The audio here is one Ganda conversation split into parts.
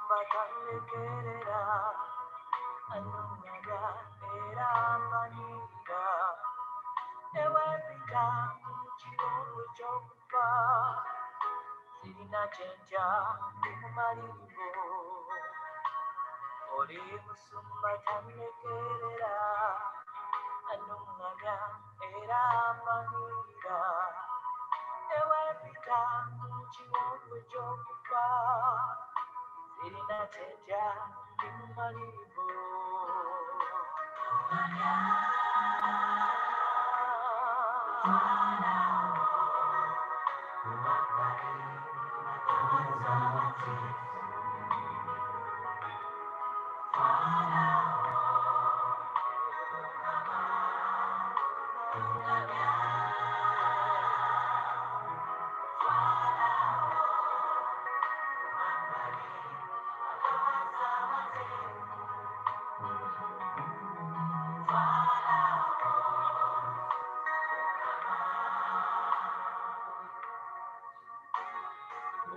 musumba talekerera anungaga era manira ewepita mukiwongo kyokufa sirina kyenja ndi mumalirivo oli musumba talekerera anungaga era manira ewepita mukiwongo kyokufa sirina kyenja ndi mumalirivo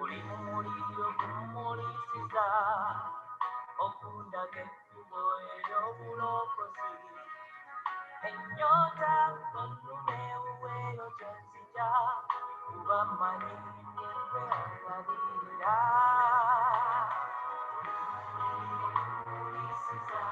oli mu muliro gumulisiza okundaga ekkubo ery'obulokozi ennyota onnumeewuweeyo gyenzija kuba mmanyi ng'ekwe angalirira mulisiza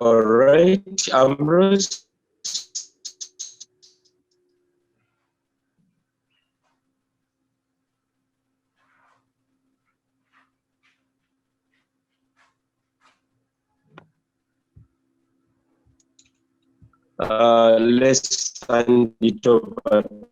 All right, Ambrose. Let's hand it over to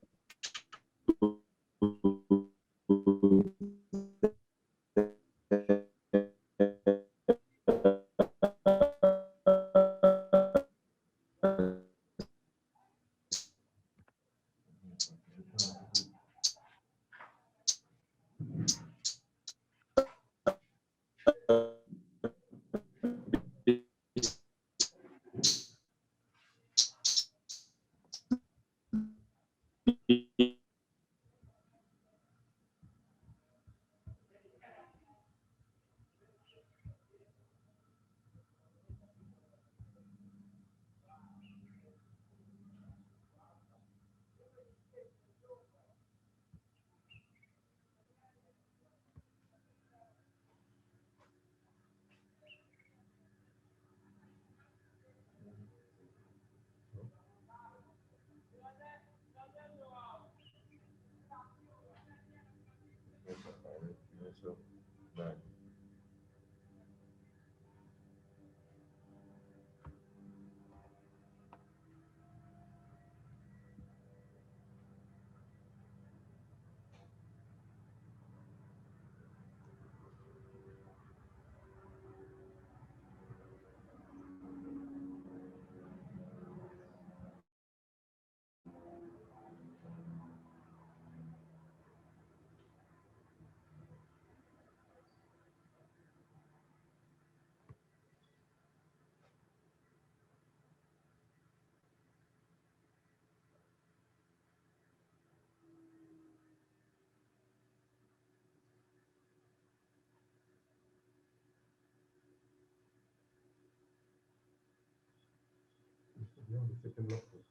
beyond the second laptop.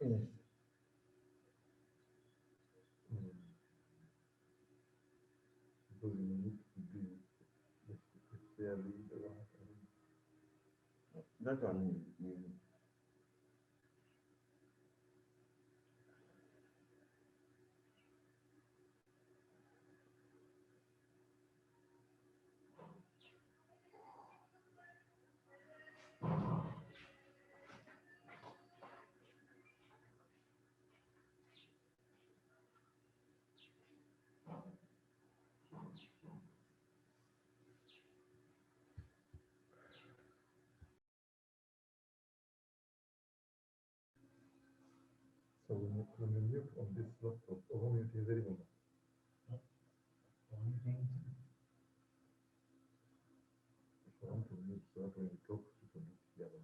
Yes. Because you need to be fairly right. That one is easy. So when you mute on this laptop, or mute is very important. If I want to mute so that when you talk, you can do it together.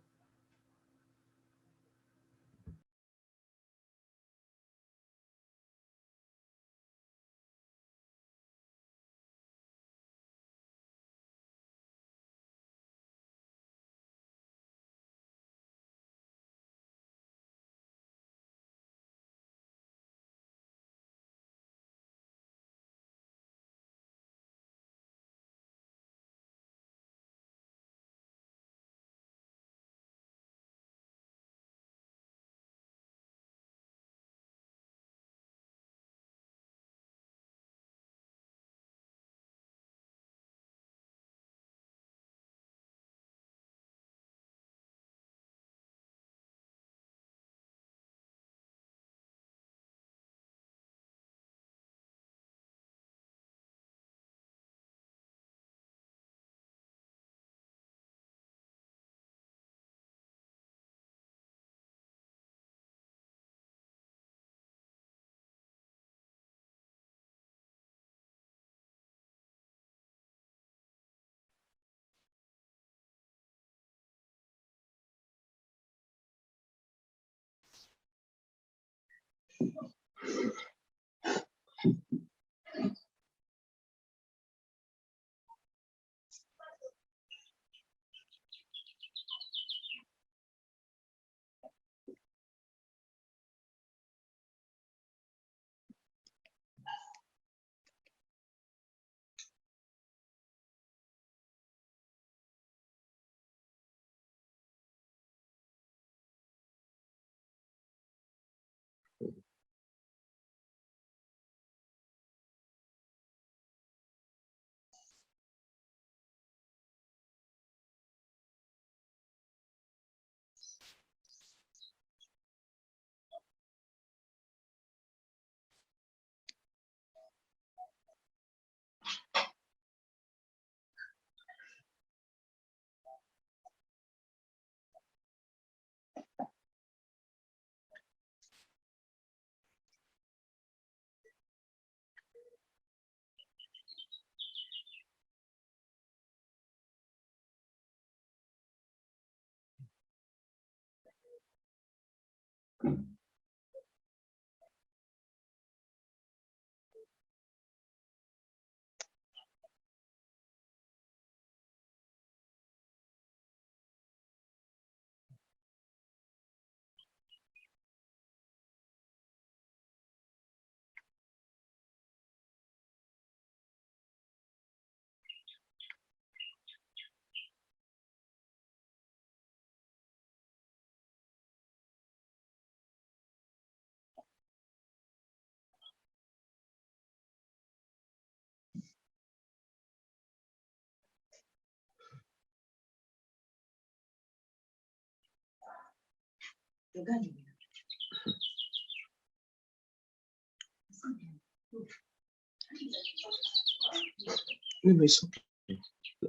No, it's okay.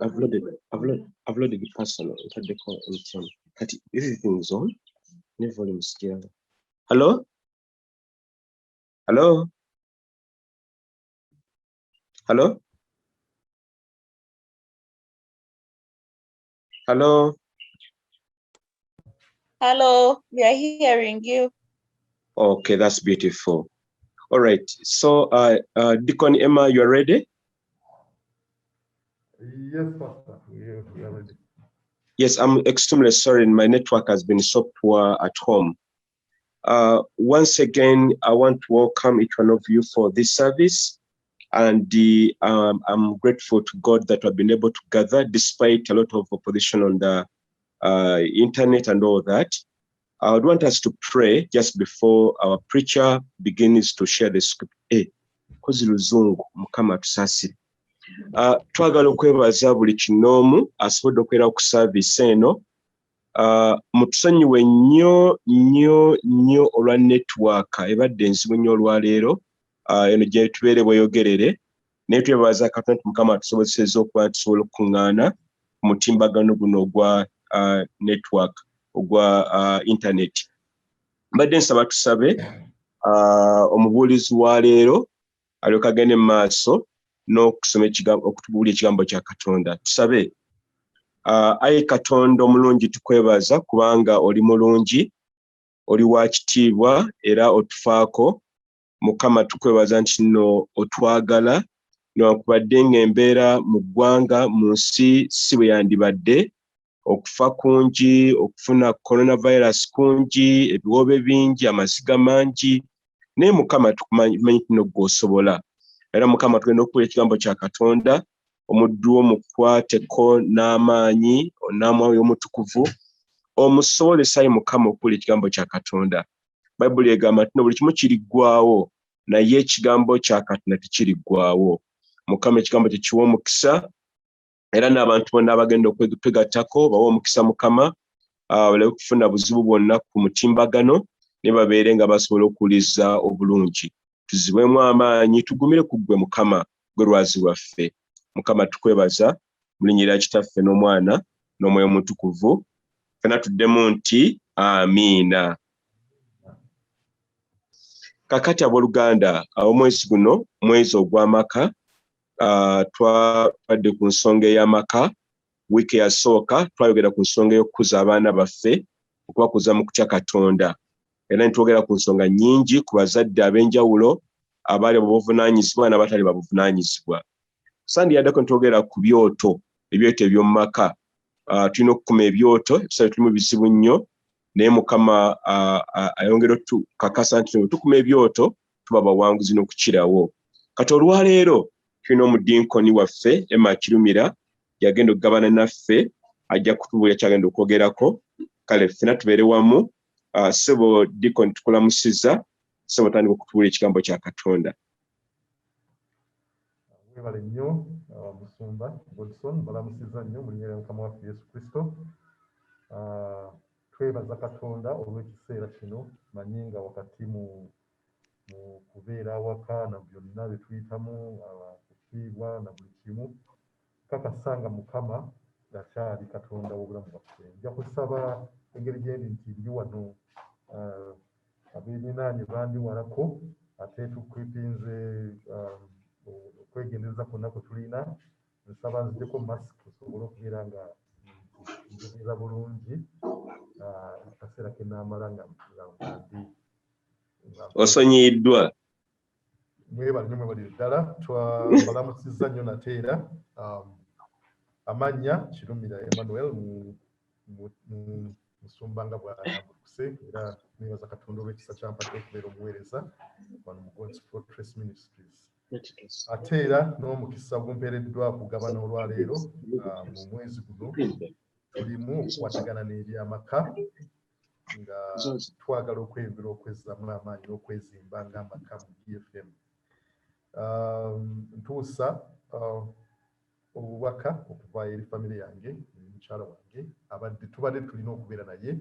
I've loaded the personal. Had the call MTN. Everything is on. No volume scale. Hello? Hello? Hello? Hello? Hello, we are hearing you. Okay, that's beautiful. All right. So, Deacon Emma, you are ready? Yes, Pastor, we are ready. Yes, I'm extremely sorry. My network has been so poor at home. Once again, I want to welcome each one of you for this service. And I'm grateful to God that we've been able to gather despite a lot of opposition on the internet and all that. I would want us to pray just before our preacher begins to share the script. Kozi luzungu mukama tusasire. Twagala okwebaza buli kinoomu asobodde okubeera ku service eno. Mutusonyiwe nnyo olwa network ebadde enzibu nnyo olwaleero eno gye tubeere bweyogerere, naye twebaza Katonda nti Mukama atusobozesezza okuba tusobola okukuŋŋaana ku mutimbagano guno ogwa network ogwa internet. Mbadde nsaba tusabe omubuulizi wa leero alyoka agende mu maaso n'okusoma ekigambo, okutubuulira ekigambo kya Katonda. Tusabe. Ayi Katonda omulungi, tukwebaza kubanga oli mulungi, oli wa kitiibwa era otufaako. Mukama tukwebaza nti no otwagala newankubadde ng'embeera mu ggwanga mu nsi si bwe yandibadde, okufa kungi, okufuna coronavirus kungi, ebiwoobe bingi, amasiga mangi, naye Mukama tukumanyi kino gw'osobola. Era Mukama tugenda okuwulira ekigambo kya Katonda, omuddu wo mukwateko n'amaanyi n'Omwoyo Omutukuvu, omusobozesa Ayi Mukama okuwulira ekigambo kya Katonda. Bayibuli egamba nti buli kimu kiriggwaawo, naye ekigambo kya Katonda tekiriggwaawo. Mukama ekigambo kye kiwa omukisa, era n'abantu bonna abagenda okwegattako bawa omukisa Mukama, baleme kufuna buzibu bwonna ku mutimbagano, ne babeere nga basobola okuwuliza obulungi. Tuzibwemu amaanyi, tugumire ku ggwe Mukama, gwe lwazi lwaffe. Mukama tukwebaza mu linnya lya Kitaffe n'Omwana n'Omwoyo Omutukuvu, ffenna tuddemu nti amiina. Kakati abooluganda, omwezi guno mwezi ogw'amaka, twadde ku nsonga ey'amaka. Wiiki eyasooka twayogera ku nsonga y'okukuza abaana baffe, okubakuza mu kutya Katonda, era ne twogera ku nsonga nnyingi ku bazadde ab'enjawulo abaali babuvunaanyizibwa n'abatali babuvunaanyizibwa. Sandi yaddako ne twogera ku ebyoto eby'omu maka. Tulina okukuma ebyoto, ebiseera tulimu bizibu nnyo, naye Mukama ayongera otukakasa nti bwe tukuma ebyoto tuba bawanguzi n'okukirawo. Kati olwaleero tulina omudinkoni waffe Emma Kirumira yagenda okugabana naffe, ajja kutubuulira kyagenda okwogerako. Kale ffenna tubeere wamu. Ssebo Dikoni tukulamusiza, ssebo tandika okutubuulira ekigambo kya Katonda. Webale nnyo Musumba Godson, balamusiza nnyo mu linnya lya Mukama waffe Yesu Kristo. Twebaza Katonda olw'ekiseera kino, manyi nga wakati mu kubeera awaka na byonna bye tuyitamu, okufiibwa na buli kimu, kakasanga Mukama akyali Katonda w'obulamu bwaffe. Nja kusaba engeri gyendi nti ndi wano, abeerinaanye bandiwalako, ate tukwepinze okwegendereza kwonna kwe tulina. Nsaba nziddeko masiki osobole okubeera nga njogera bulungi akaseera ke naamala nga ndi. Osonyiyiddwa. Mwebale nnyo, mwebalire ddala. Twabalamusizza nnyo nate era. Amannya Kirumira Emmanuel Musumba nga bw'anambulukuse, era nebaza Katonda olw'ekisa kyampadde okubeera omuweereza wano mu God's Fortress Ministries. Ate era n'omukisa gumpeereddwa kugabana olwaleero mu mwezi guno tulimu okukwatagana n'ebyamaka, nga twagala okweyongera okwezzaamu amaanyi n'okwezimba ng'amaka mu DFM. Ntuusa obubaka okuva eri famire yange, mukyala wange tubadde tulina okubeera naye,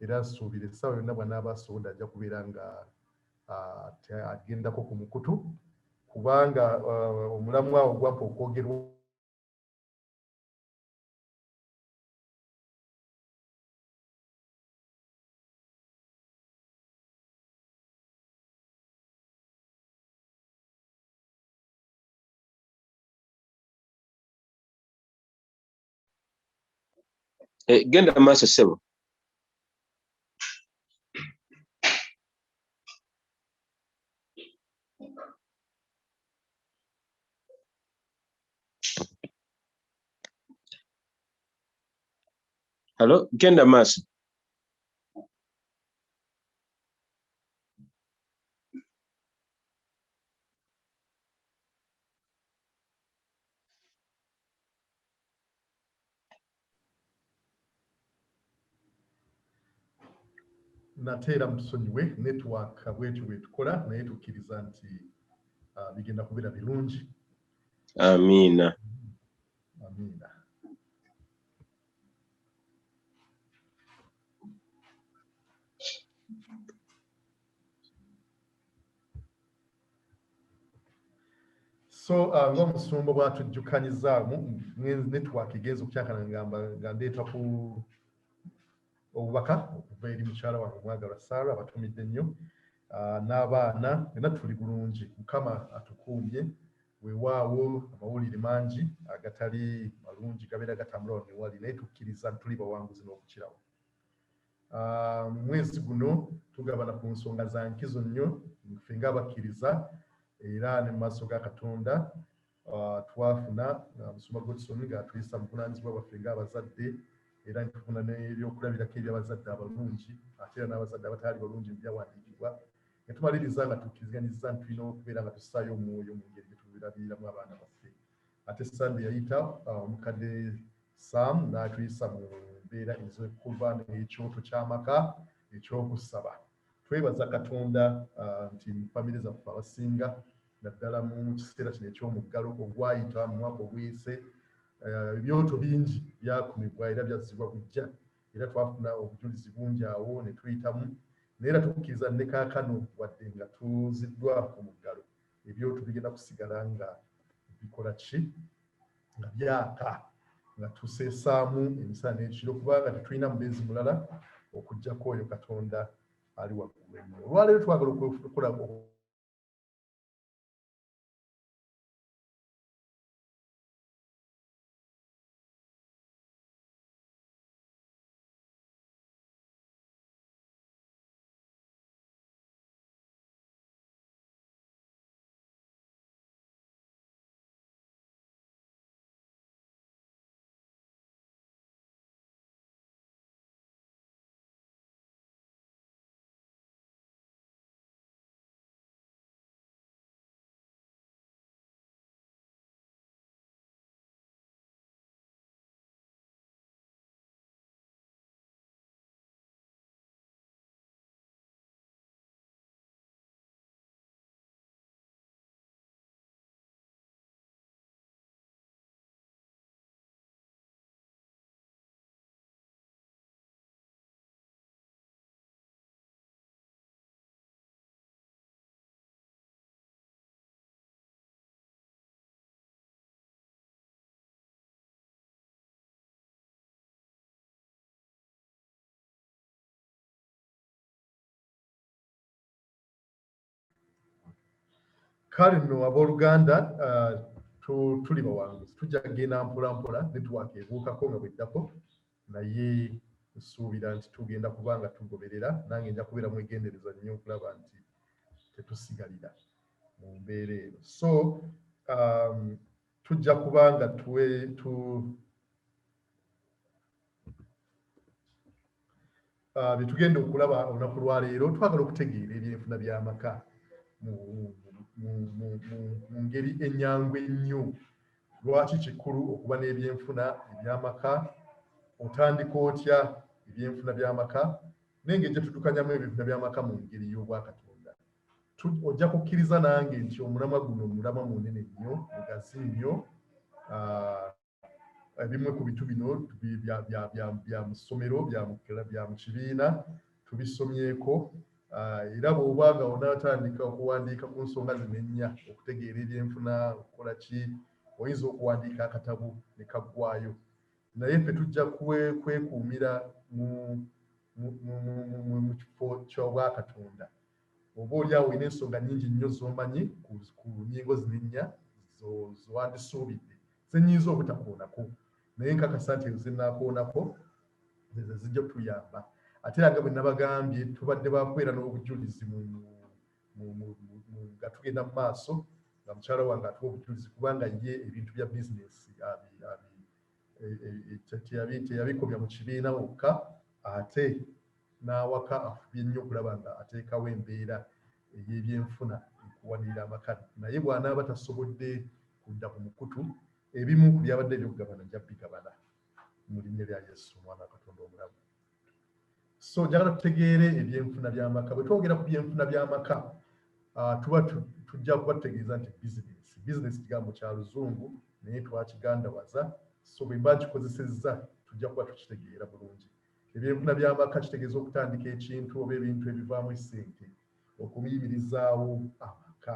era nsuubira essaawa yonna bw'anaaba asonda ajja kubeera nga agendako ku mukutu, kubanga omulamwa ogwampa okwogerwa Genda maaso ssebo. Hello, genda maaso. Nateera musonyiwe network bwetyo bwetukola naye tukkiriza nti bigenda kubeera birungi. Amiina. Amiina. So ng'omusumba bw'atujjukanyizaamu network egenza okukyakana nga ndeeta ku obubaka okuva eri mukyala wange omwagalwa Sarah abatumidde nnyo n'abaana byonna tuli bulungi. Mukama atukuumye weewaawo amawulire mangi agatali malungi gabeera gatambula wano ne wali naye tukkiriza tuli bawanguzi n'okukirawo. Mwezi guno tugabana ku nsonga za nkizo nnyo ffe ng'abakkiriza era ne mu maaso ga Katonda twafuna Musumba Godson ng'atuyisa buvunaanyizibwa bwaffe ng'abazadde era ntufuna n'ebyokulabirako eby'abazadde abalungi ate era n'abazadde abataali balungi mu byawandiikibwa ne tumaliriza nga tukkiriziganyizza nti tulina okubeera nga tussaayo omwoyo mu ngeri gye tubirabiriramu abaana baffe. Ate Sande yayita omukadde Sam n'atuyisa mu mbeera ez'okuba n'ekyoto ky'amaka ekyokusaba. Twebaza Katonda nti mu famire zaffe abasinga naddala mu kiseera kino eky'omuggalo ogwayita mu mwaka oguyise ebyoto bingi byakumibwa era byazzibwa bujja era twafuna obujulizi bungi awo ne tuyitamu naye era tukkiriza ne kaakano wadde nga tuziddwa ku muggalo ebyoto bigenda kusigala nga bikola ki nga byaka nga tuseesaamu emisana n'ekiro kubanga tetulina mubeezi mulala okuggyako oyo Katonda ali waggulu ennyo. Olwaleero twagala okukola kale nno abooluganda tuli bawanguzi tujja kugenda mpola mpola network ebuukako nga bweddako naye nsuubira nti tugenda kuba nga tugoberera nange nja kubeera mwegendereza nnyo okulaba nti tetusigalira mu mbeera eno. So tujja kuba nga bye tugenda okulaba olunaku lwa leero twagala okutegeera ebyenfuna by'amaka mu ngeri ennyangu ennyo. Lwaki kikulu okuba n'ebyenfuna eby'amaka? Otandika otya ebyenfuna by'amaka n'engeri gye tuddukanyamu ebyenfuna by'amaka mu ngeri y'obwakatonda? Ojja kukkiriza nange nti omulamwa guno mulamwa munene nnyo mugazi nnyo. Ebimu ku bitu bino bya mu ssomero bya mu kibiina tubisomyeko era bw'oba nga onaatandika okuwandiika ku nsonga zino ennya okutegeera ebyenfuna okukola ki oyinza okuwandiika akatabo ne kaggwayo naye ffe tujja kwekuumira mu kifo ky'obwakatonda. Oba oli awo olina ensonga nnyingi nnyo z'omanyi ku nnyingo zino ennya zowandisuubidde zenyinza obutakoonako naye nkakasa nti ezo zenaakoonako ezo zijja kutuyamba. Ate era nga bwe nabagambye tubadde bakubeera n'obujulizi nga tugenda mu maaso nga mukyala wange atuwa obujulizi kubanga ye ebintu bya bizinesi teyabikobya mu kibiina wokka ate n'awaka afubye nnyo okulaba nga ateekawo embeera ey'ebyenfuna ekuwanirira amaka naye bw'anaaba tasobodde kudda ku mukutu ebimu ku byabadde ebyokugabana nja bigabana mu linnya lya Yesu omwana wa Katonda omulamu. So njagala tutegeere ebyenfuna by'amaka. Bwe twogera ku byenfuna by'amaka tuba tujja kuba tutegeeza nti bizinesi kigambo kya luzungu naye twakigandawaza, so bwe mba nkikozesezza tujja kuba tukitegeera bulungi. Ebyenfuna by'amaka kitegeeza okutandika ekintu oba ebintu ebivaamu essente okuyimirizaawo amaka.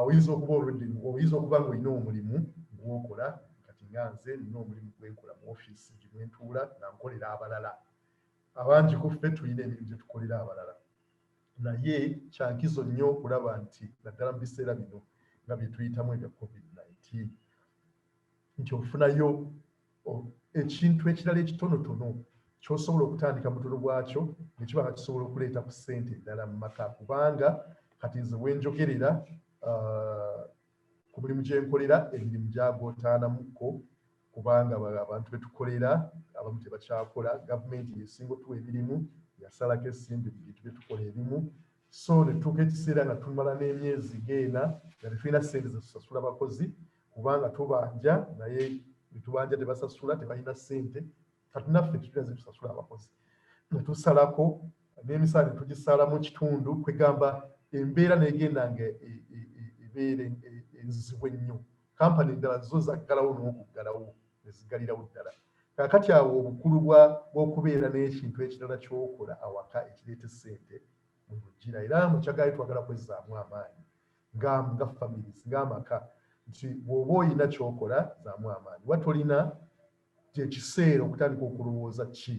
Oyinza okuba ng'olina omulimu gw'okola, kati nga nze nina omulimu gwenkola mu ofiisi gye ntuula nga nkolera abalala. Abangi ku ffe tulina emirimu gye tukolera abalala, naye kyankizo nnyo okulaba nti naddala mu biseera bino nga bye tuyitamu ebya COVID-19 nti ofunayo ekintu ekirala ekitonotono ky'osobola okutandika mutono gwakyo ne kiba nga kisobola okuleeta ku ssente eddala mu maka. Kubanga kati nze wenjogerera ku mulimu gye nkolera emirimu gyagootaanamukko, kubanga abantu be tukolera abamu tebakyakola, gavumenti yesinga otuwa emirimu yasalako essimbi mu bintu bye tukola ebimu. So ne tutuuka ekiseera nga tumala n'emyezi geena nga tetulina ssente ze tusasula bakozi, kubanga tubanja naye netubanja tebasasula, tebalina ssente. Kati naffe tetulina ze tusasula abakozi, ne tusalako n'emisaala ne tugisala mu kitundu kwegamba embeera negenda nga ebeera enzibu ennyo. Kampani endala zo zaggalawo n'okuggalawo ne zigalirawo ddala. Kaakati awo obukulu bw'okubeera n'ekintu ekirala ky'okola awaka ekireeta ssente mu lugira, era mu kyagaali twagala kwezzaamu amaanyi nga families ng'amaka nti bw'oba olina ky'okola zaamu amaanyi. Wa tolina ekiseera okutandika okulowooza ki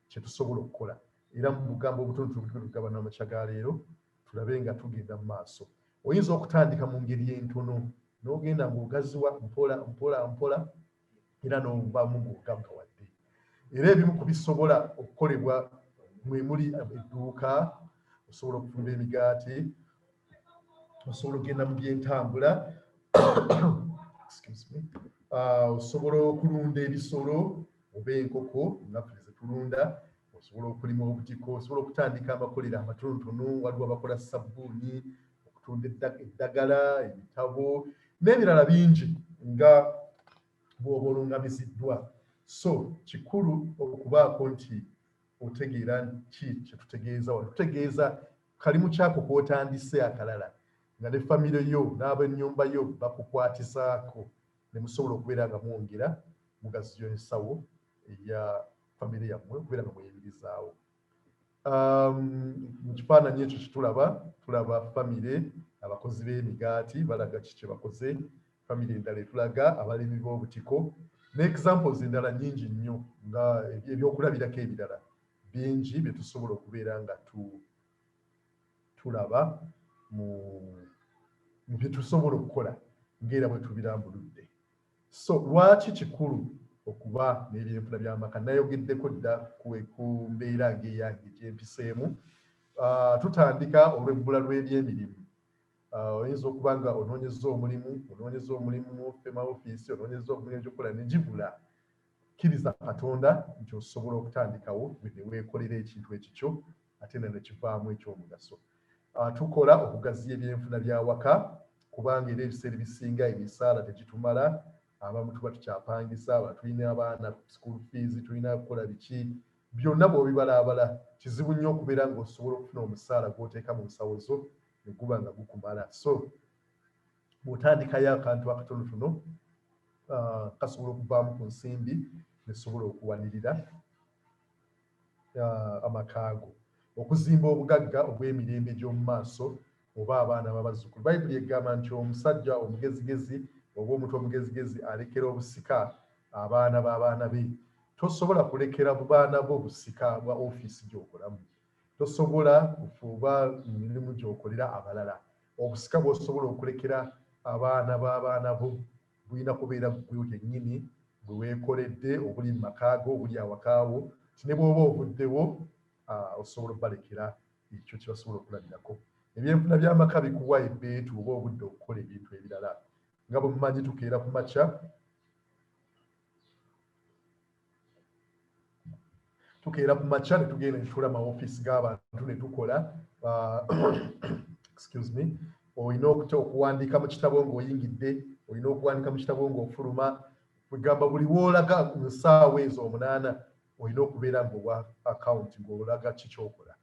kye tusobola okukola, era mu bugambo obutonotono bwe tugabana mu kyagaaleero tulabe nga tugenda mu maaso. Oyinza okutandika mu ngeri entono n'ogenda ng'ogaziwa mpola era n'ovaamu ng'ogaggawadde. Era ebimu ku bisobola okukolebwa mwe muli edduuka, osobola okufumba emigaati, osobola okugenda mu byentambula, osobola okulunda ebisolo oba enkoko naffe ze tulunda, osobola okulima obutiko, osobola okutandika amakolero amatonotono. Waliwo abakola sabbuuni, okutunda eddagala, ebitabo n'ebirala bingi nga bw'oba olungamiziddwa. So kikulu okubaako nti otegeera ki kye tutegeeza wano. Tutegeeza kalimu kyako kw'otandise akalala nga ne famire yo n'ab'ennyumba yo bakukwatisaako ne musobola okubeera nga mwongera mugaziyo ensawo eya famire yammwe okubeera nga mweyimirizaawo. Mu kifaananyi ekyo tulaba famire abakozi b'emigaati balaga ki kye bakoze, famire endala etulaga abalimi b'obutiko, ne examples endala nnyingi nnyo nga ebyokulabirako ebirala bingi bye tusobola okubeera nga tulaba mu bye tusobola okukola ng'era bwe tubirambuludde. So lwaki kikulu okuba n'ebyenfuna by'amaka? Nayogeddeko dda ku mbeera ng'eyange gyempiseemu. Tutandika olw'ebbula lw'ebyemirimu. Oyinza okuba nga onoonyeza omulimu mu fema ofiisi, onoonyeza omulimu gy'okola ne gibula. Kkiriza Katonda nti osobola okutandikawo ne weekolera ekintu ekikyo ate ne kivaamu eky'omugaso. Tukola okugaziya ebyenfuna by'awaka kubanga era ebiseera ebisinga emisaala tegitumala, abamu tuba tukyapangisa, tulina abaana school fees, tulina kukola biki, byonna bw'obibalaabala kizibu nnyo okubeera ng'osobola okufuna omusaala gw'oteeka mu nsawo zo ne guba nga gukumala. So bw'otandikayo akantu akatonotono kasobola okuvaamu ku nsimbi nesobola okuwanirira amakaago, okuzimba obugagga obw'emirembe gy'omu maaso oba abaana b'abazzukulu. Bayibuli egamba nti omusajja omugezigezi oba omuntu omugezigezi alekera obusika abaana b'abaana be. Tosobola kulekera baana bo obusika bwa ofiisi gy'okolamu, tosobola kufuuba mu mirimu gy'okolera abalala. Obusika bw'osobola okulekera abaana b'abaana bo bulina kubeera gwe kennyini bwe weekoledde, obuli mu makaago, obuli awakaawo, ne bw'oba ovuddewo osobola okubalekera ekyo kye basobola okulabirako. Ebyenfuna by'amaka bikuwa ebbeetu oba obudde okukola ebintu ebirala. Nga bwe mumanyi tukeera ku makya tukeera ku makya ne tugenda ne tukola mu office g'abantu ne tukola excuse me, olina okuwandiika mu kitabo ng'oyingidde, olina okuwandiika mu kitabo ng'ofuluma, kugamba buli w'olaga mu ssaawa ezo 8 olina okubeera ng'owa account ng'olaga ki ky'okola.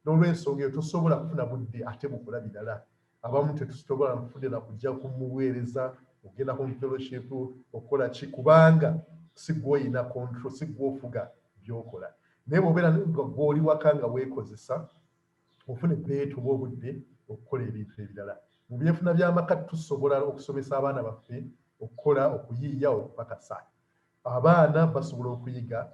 N'olw'ensonga eyo tosobola kufuna budde ate bukola birala. Abamu tetusobola kufuna kujja kumuweereza, ogenda ku fellowship, okukola ki, kubanga si gwe olina control, si gwe ofuga by'okola. Naye bw'obeera gw'oli waka nga weekozesa, ofuna ebbeetu obudde okukola ebintu ebirala. Mu byenfuna by'amaka tusobola okusomesa abaana baffe okukola, okuyiiya, okupakasa. Abaana basobola okuyiga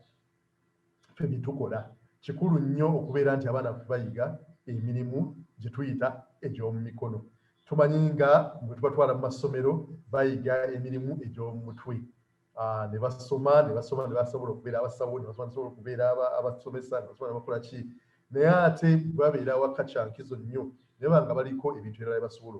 ffe bye tukola. Kikulu nnyo okubeera nti abaana baffe bayiga emirimu gye tuyita egy'omu mikono. Tumanyi nga bwe tubatwala mu masomero bayiga emirimu egy'omu mutwe. Ne basoma ne basobola okubeera abasawo, ne basobola okubeera abasomesa, ne basobola bakola ki. Naye ate babeera waka kyankizo nnyo ne banga baliko ebintu ebirala bye basobola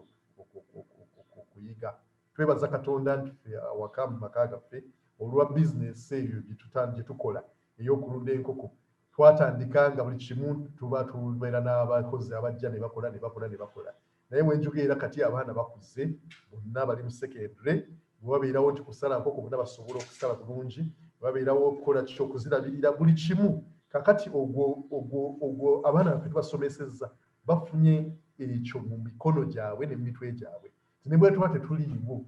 okuyiga. Twebaza Katonda nti awaka mu maka gaffe olwa bizinesi eyo gye tukola ey'okulunda enkoko. Twatandika nga buli kimu tubeera n'abakozi abajja ne bakola. Naye bwe njugira kati abaana bakuze, bonna bali mu secondary, babeerawo nti kusala nkoko bonna basobola okusala bulungi, babeerawo okukola okuzirabirira buli kimu. Kakati ogwo abaana baffe tubasomesezza bafunye ekyo mu mikono gyabwe ne mu mitwe gyabwe. Ne bwe tuba tetuliiwo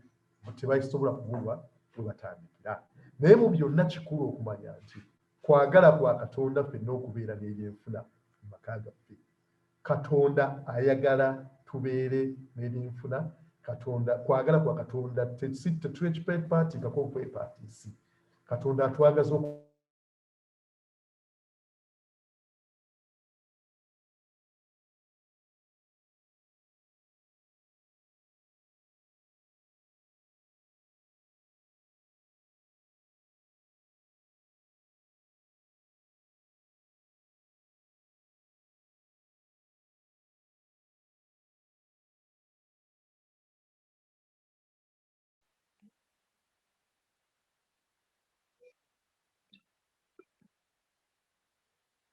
tebasobola kubulwa we batandikira. Naye mu byonna kikulu okumanya nti kwagala kwa Katonda ffenna okubeera n'ebyenfuna mu maka gaffe. Katonda ayagala tubeere n'ebyenfuna. Kwagala kwa Katonda tetwepaatiikako okwepaatiisi. Katonda atwagaza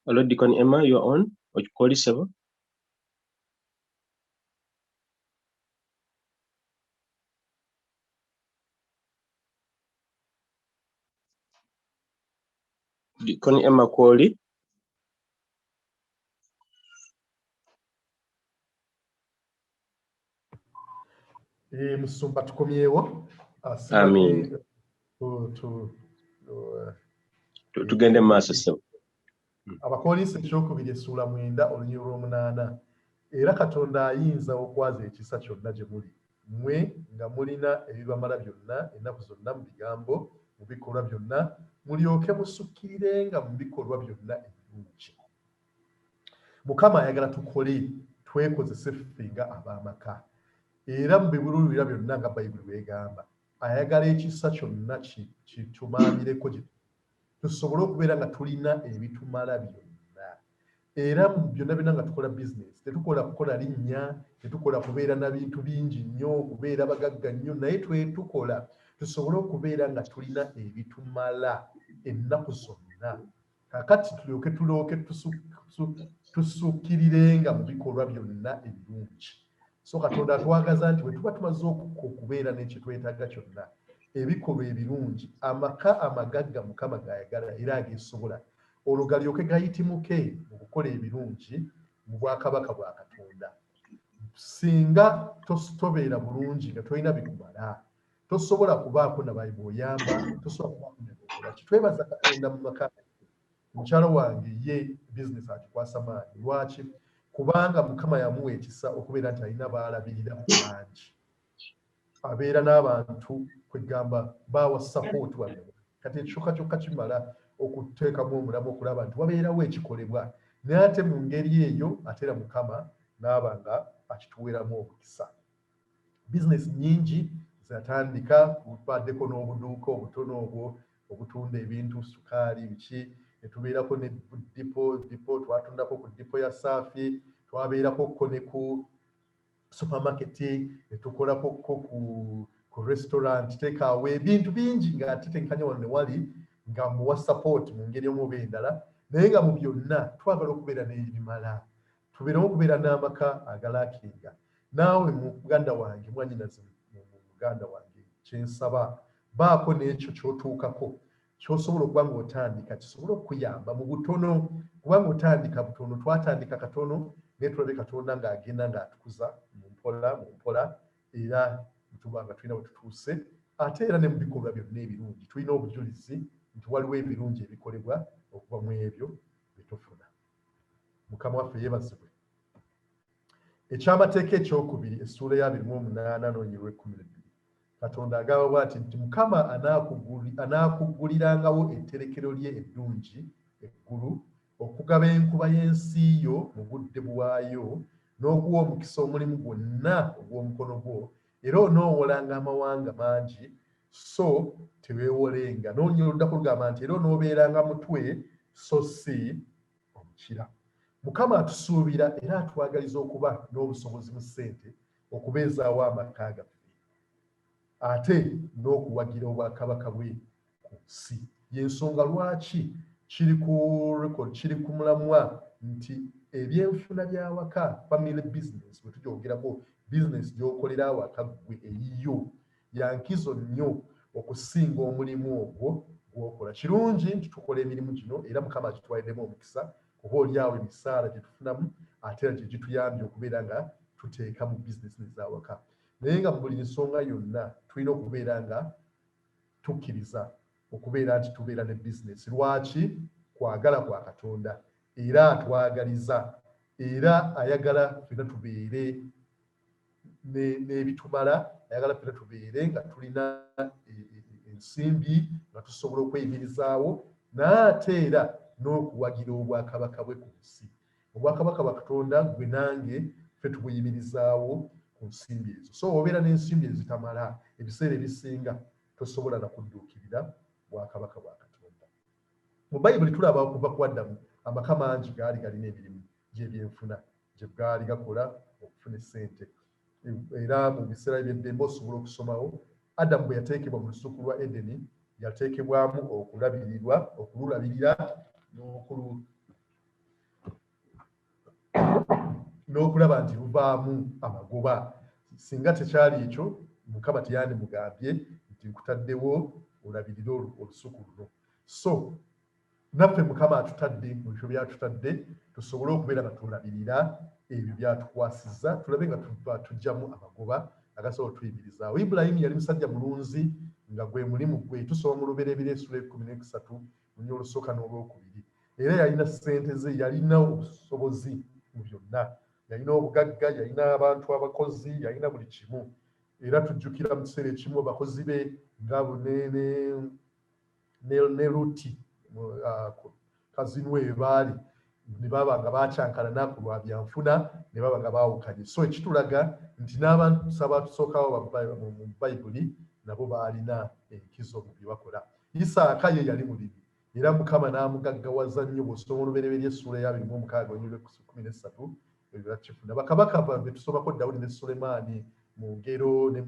Hello, Deacon Emma, you're on. Okikoli Sebo. Deacon Emma Kwoli. Musumba tukomyewo. Amin. Tugende mu maaso Sebo. Abakolinsi ekyokubiri essula 9 olunyiriri olw'omunaana. Era Katonda ayinza okwaza ekisa kyonna gye muli, mmwe nga mulina ebibamala byonna ennaku zonna mu bigambo, mu bikolwa byonna, mulyoke musukkirirenga mu bikolwa byonna ebirungi. Mukama ayagala tukole, twekozese ffe nga ab'amaka. Era mu bibululira byonna nga Bayibuli bw'egamba, ayagala ekisa kyonna kitumaamireko gye tusobole okubeera nga tulina ebitumala byonna. Era mu byonna byonna nga tukola bizinesi, tetukola kukola linnya, tetukola kubeera na bintu bingi nnyo, kubeera bagagga nnyo, naye tukola tusobole okubeera nga tulina ebitumala ennaku zonna. Kakati tulyoke tusukkirirenga mu bikolwa byonna ebirungi. So Katonda atwagaza nti bwe tuba tumaze okubeera n'ekyo twetaaga kyonna, ebikolwa ebirungi, amaka amagagga Mukama g'ayagala era ageesobola, olwo galyoke gayitimuke mu kukola ebirungi mu bwakabaka bwa Katonda. Singa tobeera bulungi nga tolina bikumala, tosobola kubaako na b'oyamba, tosobola kubaako na b'okola. Twebaza Katonda mu maka. Mukyala wange ye bizinesi akikwasa maanyi. Lwaki? Kubanga Mukama yamuwa ekisa okubeera nti alina baalabirira bangi. Abeera n'abantu kwegamba bawa support wano. Kati ekishoka kyokka kimala okuteekamu omulamu okulaba nti wabeerawo ekikolebwa. Naye ate mu ngeri eyo ate era Mukama n'aba nga akituweeramu obukisa. Bizinesi nnyingi zatandika, tubaddeko n'obuduuka obutono obwo obutunda ebintu, sukaali, biki. Ne tubeerako ne dipo, twatundako ku dipo ya Saafi, twabeerako ne ku supermarket, ne tukolako ku restaurant, takeaway, ebintu bingi ng'ate tenkanya wano ne wali nga muwa support mu ngeri omu oba endala. naye nga mu byonna twagala okubeera n'ebimala tubeerewo okubeera n'amaka agalaakinga. Naawe muganda wange mwannyinaze muganda wange kyensaba baako n'ekyo ky'otuukako ky'osobola okuba ng'otandika kisobola okuyamba mu butono kubanga otandika butono twatandika katono naye tulabe Katonda ng'agenda ng'atukuza mu mpola era tuba nga tulina we tutuuse ate era ne mu bikolwa byonna ebirungi tulina obujulizi nti waliwo ebirungi ebikolebwa okuva mu ebyo bye tufuna. Mukama waffe yeebazibwe. Ekyamateeka ekyokubiri essuula ya 28 n'olw'ekkumi. Katonda agamba bw'ati nti Mukama anaakugulirangawo etterekero lye eddungi eggulu okugaba enkuba y'ensi yo mu budde bwayo n'okuwa omukisa omulimu gwonna ogw'omukono gwo era onoowolanga amawanga mangi so teweewolenga. N'olunya oluddako lugamba nti era onoobeeranga mutwe so si omukira. Mukama atusuubira era atwagaliza okuba n'obusobozi mu ssente okubeezaawo amaka gaffe ate n'okuwagira obwakabaka bwe ku nsi. Y'ensonga lwaki kiri ku record kiri ku mulamwa nti ebyenfuna by'awaka family business bwe tugyogerako business gy'okolera awaka gwe eyiyo yankizo nnyo okusinga omulimu ogwo gw'okola. Kirungi nti tukola emirimu gino era Mukama agitwaliddemu omukisa kuba oliawo emisaala gye tufunamu ate era gye gituyambye okubeera nga tuteeka mu business ez'awaka. Naye nga mu buli nsonga yonna tulina okubeera nga tukkiriza okubeera nti tubeera ne business. Lwaki? Kwagala kwa Katonda era atwagaliza era ayagala ffenna tubeere n'ebitumala ayagala ffenna tubeere nga tulina ensimbi nga tusobola okweyimirizaawo n'ate era n'okuwagira obwakabaka bwe ku nsi. Obwakabaka bwa Katonda gwe nange ffe tubuyimirizaawo ku nsimbi ezo. So obeera n'ensimbi ezitamala ebiseera ebisinga tosobola na kudduukirira bwakabaka bwa Katonda. Mu Bayibuli tulaba okuva ku Adamu amaka mangi gaali galina emirimu gy'ebyenfuna gye gaali gakola okufuna essente era mu biseera by'eddembe osobola okusomawo Adamu bwe yateekebwa mu lusuku lwa Edeni yateekebwamu okululabirira n'okulaba nti luvaamu amagoba. Singa tekyali ekyo Mukama teyandimugambye nti nkutaddewo olabirire olusuku luno. So naffe Mukama atutadde mu bifo byatutadde tusobole okubeera nga tulabirira ebyo byatukwasizza tulabe nga tujjamu amagoba agasobola otuyimirizaawo. Ibulayimu yali musajja mulunzi nga gwe mulimu gwe tusoma mu Lubereberye essula 13 lunya olusooka n'olwokubiri. Era yalina ssente ze yalina obusobozi mu byonna yalina obugagga yalina abantu abakozi yalina buli kimu era tujjukira mu kiseera ekimu abakozi be nga ne Luti kazini we baali ne baba nga bakyankana naku lwa byanfuna ne baba nga baawukanye. So ekitulaga nti n'abantu abatusookawo mu Bayibuli nabo baalina enkizo mu bye bakola. Isaaka ye yali mulimi era Mukama n'amugaggawaza nnyo bw'osoma Olubereberye essula ya 26 ebibakifuna. Bakabaka be tusomako Dawudi ne Sulemaani mu ngero ne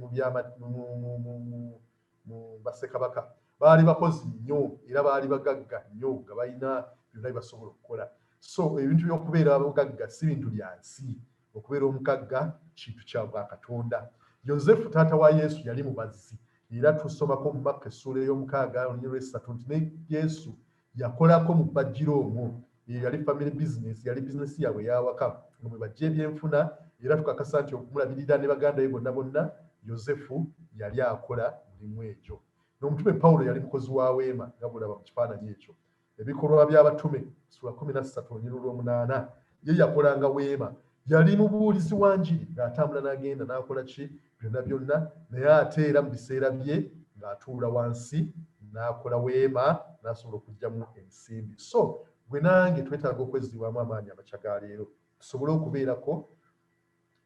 mu bassekabaka baali bakozi nnyo era baali bagagga nnyo nga balina byonna basobola okukola. So ebintu by'okubeera abagagga si bintu bya nsi. Okubeera omugagga kintu kya Bwakatonda. Yozefu taata wa Yesu yali mubazzi era tusomako mu Makka essula ey'omukaaga olunya lw'esatu nti ne Yesu yakolako mu bbajjiro omwo. Eyo yali family business yali bizinesi yaabwe ey'awaka nga mwe bajja ebyenfuna era tukakasa nti okumulabirira ne baganda be bonna Yozefu yali akola mulimu egyo. N'omutume Pawulo yali mukozi wa weema nga bulaba mu kifaananyi ekyo. Ebikolwa by'abatume essula 13 olunya olw'omunaana ye yakolanga weema. Yali mubuulizi wa njiri ng'atambula n'agenda n'akola ki byonna naye ate era mu biseera bye ng'atuula wansi n'akola weema n'asobola okuggyamu ensimbi. So gwe nange twetaaga okwezzibwamu amaanyi amakya ga leero tusobole okubeerako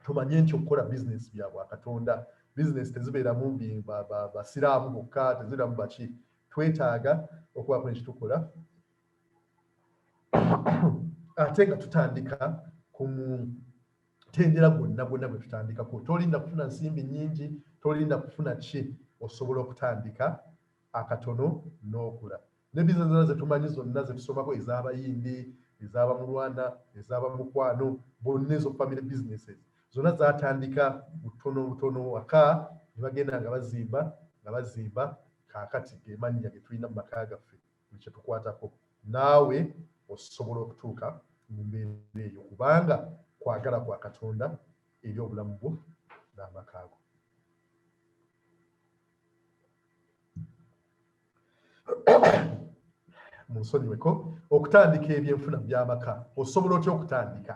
tumanye nti okukola bizinesi bya Bwakatonda. Bizinesi tezibeeramu basiraamu bokka tezibeeramu baki. Twetaaga okubaako ne kitukola ate nga tutandika ku mutendera gwonna bwe tutandikako. Tolinda kufuna nsimbi nnyingi tolinda kufuna ki osobola okutandika akatono n'okula. ne business zonna zetumanyi zonna zetusomako ez'abayindi ezaba mu Rwanda ezaba mukwano bonna ezo family businesses zonna zatandika butono waka ne bagenda nga bazimba kaakati gemannya ge tulina mu maka gaffe buli kye tukwatako naawe osobola okutuuka mu mbeera eyo kubanga kwagala kwa Katonda eri obulamu bwo n'amaka go. Munsonyiweko okutandika ebyenfuna by'amaka osobola otya okutandika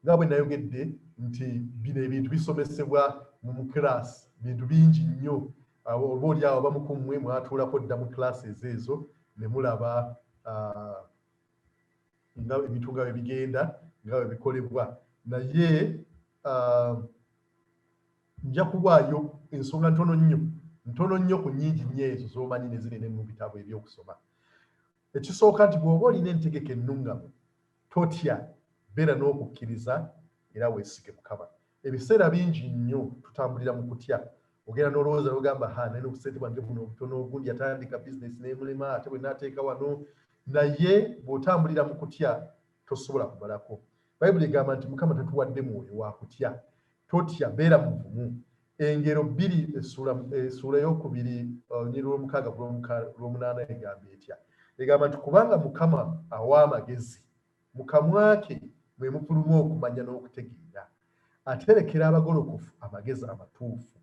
nga bwe nayogedde nti bino ebintu bisomesebwa mu class bintu bingi nnyo oba oli awo abamu ku mmwe mwatuulako dda mu classes ezo ne mulaba nga ebintu nga bwe bigenda nga bwe bikolebwa naye nja kuwaayo ensonga ntono nnyo ku nnyingi nnyo ezo z'omanyi ne ziri ne mu bitabo ebyokusoma. Ekisooka nti bw'oba olina entegeka ennungamu totya beera n'okukkiriza era weesige Mukama. Ebiseera bingi nnyo tutambulira mu kutya ogenda n'olowooza n'ogamba naye n'obusente bwange buno obutono ogundi yatandika bizinesi n'emulema ate bwe n'ateeka wano naye bw'otambulira mu kutya tosobola kumalako. Bayibuli egamba nti Mukama tatuwadde mwoyo wa kutya totya beera muvumu. Engero 2 essuula y'okubiri olunyiri lw'omukaaga lw'omunaana egamba etya egamba nti kubanga Mukama awa amagezi mu kamwa ke mwe mupuluma okumanya n'okutegeera aterekera abagolokofu amagezi amatuufu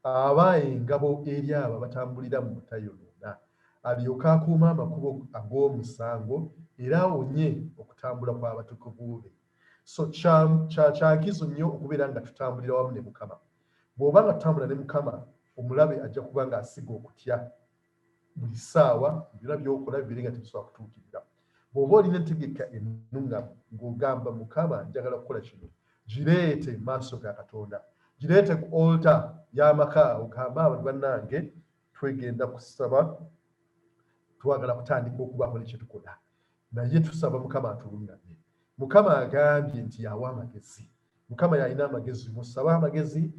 aba engabo eri abo abatambulira mu butayonoona alyoke akuuma amakubo ag'omusango era awonye okutambula kw'abatukuvu be. So kyankizo nnyo okubeera nga tutambulira wamu ne Mukama. Bw'oba nga tutambula ne Mukama omulabe ajja kuba nga asiga okutya buli ssaawa byonna by'okola bibiri nga tebisobola kutuukirira. Bw'oba olina entegeka ennungamu ng'ogamba Mukama njagala kukola kino gireete mu maaso ga Katonda gireete ku altar y'amaka ogamba abantu bannange twegenda kusaba twagala kutandika okubaako ne kye tukola naye tusaba Mukama atulungamye. Mukama agambye nti yawa amagezi. Mukama yalina amagezi musaba amagezi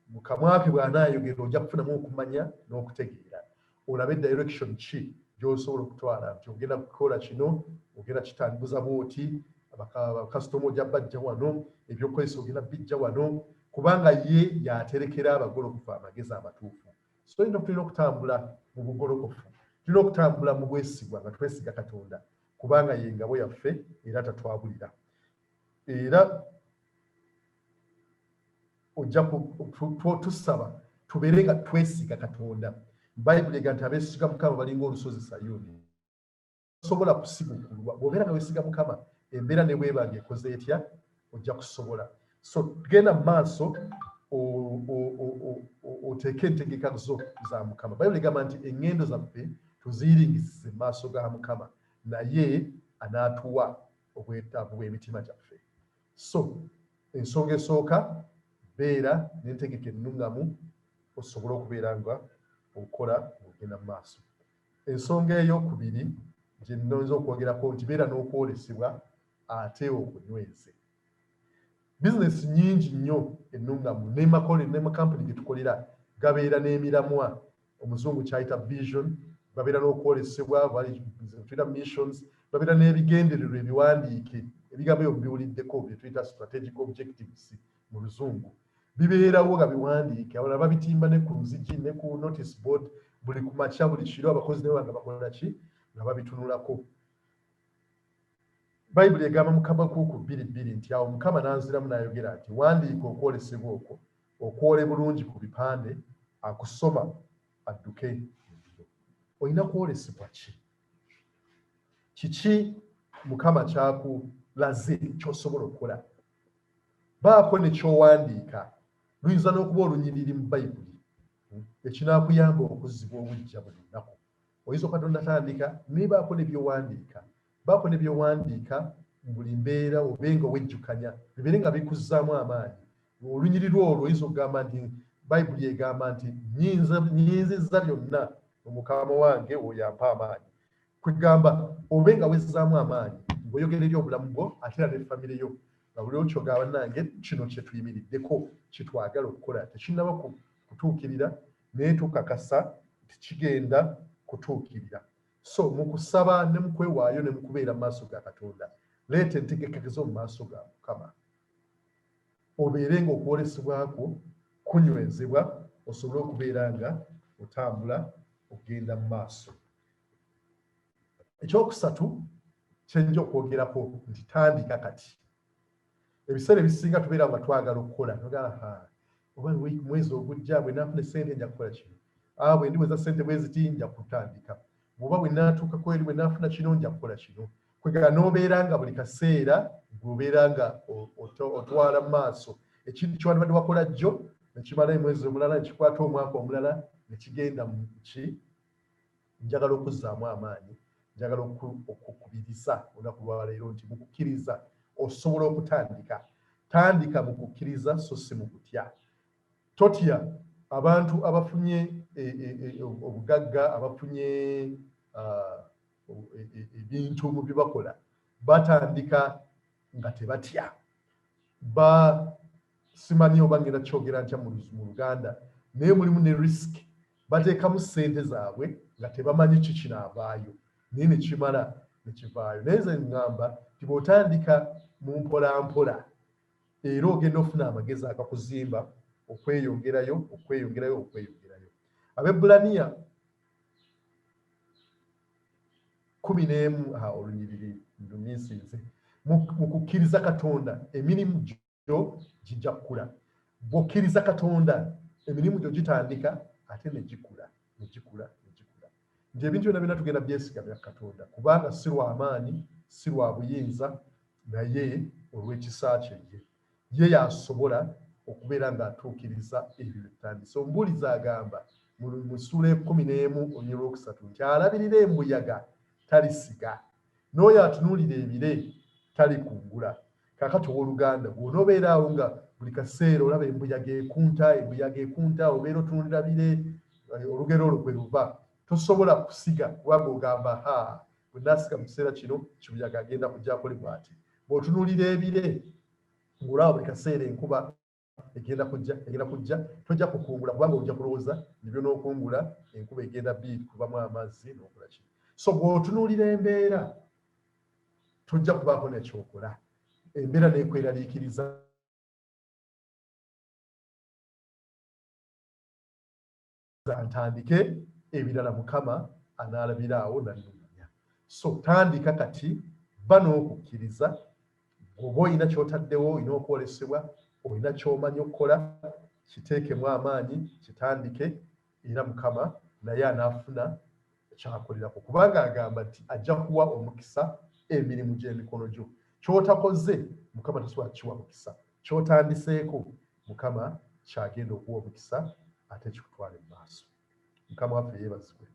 mu kamwa ke bw'anaayogera ojja kufunamu okumanya n'okutegeera olabe direction ki gy'osobola okutwala nti ogenda kukola kino ogenda kitambuza bw'oti bakasitoma ojja bajja wano ebyokukozesa ogenda bijja wano kubanga ye yaterekera abagolokofu amagezi amatuufu. So tulina okutambula mu bugolokofu tulina okutambula mu bwesigwa nga twesiga Katonda kubanga ye ngabo yaffe era tatwabulira era ojja tusaba tubeere nga twesiga Katonda. Bayibuli egamba nti abeesiga Mukama balinga olusozi Sayuuni sobola kusigukirwa. Bw'obeera nga weesiga Mukama embeera ne bwebanga ekoze etya ojja kusobola. So tugenda mu maaso oteeke entegeka zo za Mukama. Bayibuli egamba nti eŋŋendo zaffe tuziyiringisize mu maaso ga Mukama naye anaatuwa obwetaavu bw'emitima gyaffe. So ensonga esooka beera n'entegeka ennungamu osobole okubeera nga okola ogenda mu maaso. Ensonga ey'okubiri gye nnoyinza okwogerako nti beera n'okwolesebwa ate okunyweze. Bizinesi nnyingi nnyo ennungamu n'amakampuni ge tukolera gabeera n'emiramwa omuzungu kyayita vision babeera n'okwolesebwa tulina missions babeera n'ebigendererwa ebiwandiike ebigambo ebyo biwuliddeko bye tuyita strategic objectives mu luzungu bibeerawo nga biwandiike abalala babitimba ne ku nzigi ne ku notice board buli ku makya buli kiro abakozi ne banga bakola ki nga babitunulako. Bayibuli egamba mu Habakuuku 2:2 nti awo Mukama n'anziramu n'ayogera nti wandiika okwolesebwa okwo okwole bulungi ku bipande akusoma adduke. Olina kwolesebwa ki? Kiki Mukama kyakulaze ky'osobola okukola? Baako ne ky'owandiika luyinza n'okuba olunyiriri mu Bayibuli ekinaakuyamba okuzzibwa obujja buli lunaku. Oyinza Katonda atandika naye baako ne by'owandiika baako ne by'owandiika mu buli mbeera obenga owejjukanya bibeere nga bikuzzaamu amaanyi. Olunyiriri olwo oyinza okugamba nti Bayibuli egamba nti nnyinzizza byonna Omukama wange oyo ampa amaanyi. Kwegamba obenga wezzaamu amaanyi ng'oyogera eri obulamu bwo ate era ne famire yo nga buli okyogaba nange kino kye tuyimiriddeko kitwagala okukola tekinnaba kutuukirira naye tukakasa nti kigenda kutuukirira. so mu kusaba ne mu kwewaayo ne mu kubeera mu maaso ga Katonda leeta entegeka zo mu maaso ga Mukama obeere ng'okwolesebwa kwo kunywezebwa osobole okubeera nga otambula okugenda mu maaso. Ekyokusatu kyenja okwogerako nti tandika kati. Ebiseera ebisinga tubeera nga twagala okukola togala oba mwezi ogujja bwe naafuna ssente nja kukola kino, bwe ndiweza ssente bwe ziti nja kutandika, bw'oba bwe naatuuka ku eri bwe naafuna kino nja kukola kino. Kwegala n'obeera nga buli kaseera ng'obeera nga otwala mu maaso ekintu ky'wandibadde wakola jjo ne kimala omwezi omulala ne kikwata omwaka omulala ne kigenda mu ki. Njagala okuzzaamu amaanyi, njagala okukubiriza olunaku lwa leero nti mu kukkiriza osobola okutandika. Tandika mu kukkiriza so si mu kutya. Totya abantu abafunye obugagga, abafunye ebintu mu bye bakola, batandika nga tebatya. Simanyi oba ngenda kyogera ntya mu Luganda, naye mulimu ne risiki. Bateekamu ssente zaabwe nga tebamanyi ki kinaavaayo, naye ne kimala ne kivaayo. Naye nze ngamba nti bw'otandika mu mpolampola era ogenda ofuna amagezi agakuzimba okweyongerayo. Abaebbulaniya 11 olunyiriri ndumiisinze mu kukkiriza Katonda emirimu gyo gijja kukula. Bw'okkiriza Katonda emirimu gyo gitandika ate ne gikula. Nti ebintu byonna byonna tugenda byesigamya Katonda kubanga si lwa maanyi, si lwa buyinza, naye olw'ekisa kye ye yasobola okubeera ng'atuukiriza ebyo bitandise. Omubuulizi agamba mu ssuula 11 olunyiriri olwokusatu nti alabirira embuyaga talisiga, n'oyo atunuulira ebire talikungula. Kaakati ow'Oluganda bw'onoobeera awo nga buli kaseera olaba embuyaga ekunta, obeera otunuulira bire, olugero olwo kwe luva, tosobola kusiga kubanga ogamba bwe naasiga mu kiseera kino kibuyaga agenda kujja akole bw'ati. Bw'otunuulira ebire ng'olaba buli kaseera enkuba egenda kujja, tojja kukungula kubanga ojja kulowooza nibyo n'okungula enkuba egenda kuvamu amazzi n'okola ki. So bw'otunuulira embeera tojja kubaako nekyokola, embeera n'ekweraliikiriza ntandike ebirala Mukama anaalabira awo nannumanya. So tandika kati, ba n'okukkiriza. Bw'oba olina ky'otaddewo, olina okwolesebwa, olina ky'omanyi okukola, kiteekemu amaanyi, kitandike, era Mukama naye anaafuna kyakolerako kubanga agamba nti ajja kuwa omukisa emirimu gy'emikono gyo. Ky'otakoze Mukama tasobola kukiwa mukisa, ky'otandiseeko Mukama kyagenda okuwa omukisa ate kikutwale mu maaso. Mukama waffe yeebazibwe.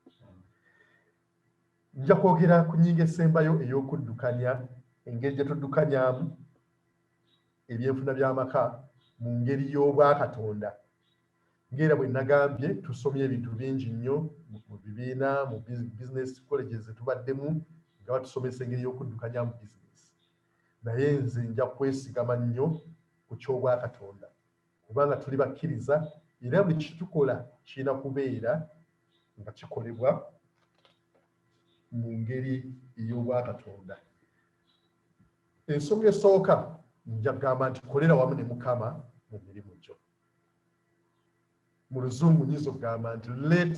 Nja kwogera ku nnyingo esembayo ey'okuddukanya, engeri gye tuddukanyamu ebyenfuna by'amaka mu ngeri y'obwakatonda. Ng'era bwe nagambye tusomye ebintu bingi nnyo mu bibiina, mu business colleges zetubaddemu nga batusomesa engeri y'okuddukanya mu bizinesi. Naye nze nja kwesigama nnyo ku ky'obwakatonda kubanga tuli bakkiriza era buli kitukola kirina kubeera nga kikolebwa mu ngeri ey'obwakatonda. Ensonga esooka nja kugamba nti kolera wamu ne Mukama mu mirimu gyo. Mu Luzungu nyiza okugamba nti let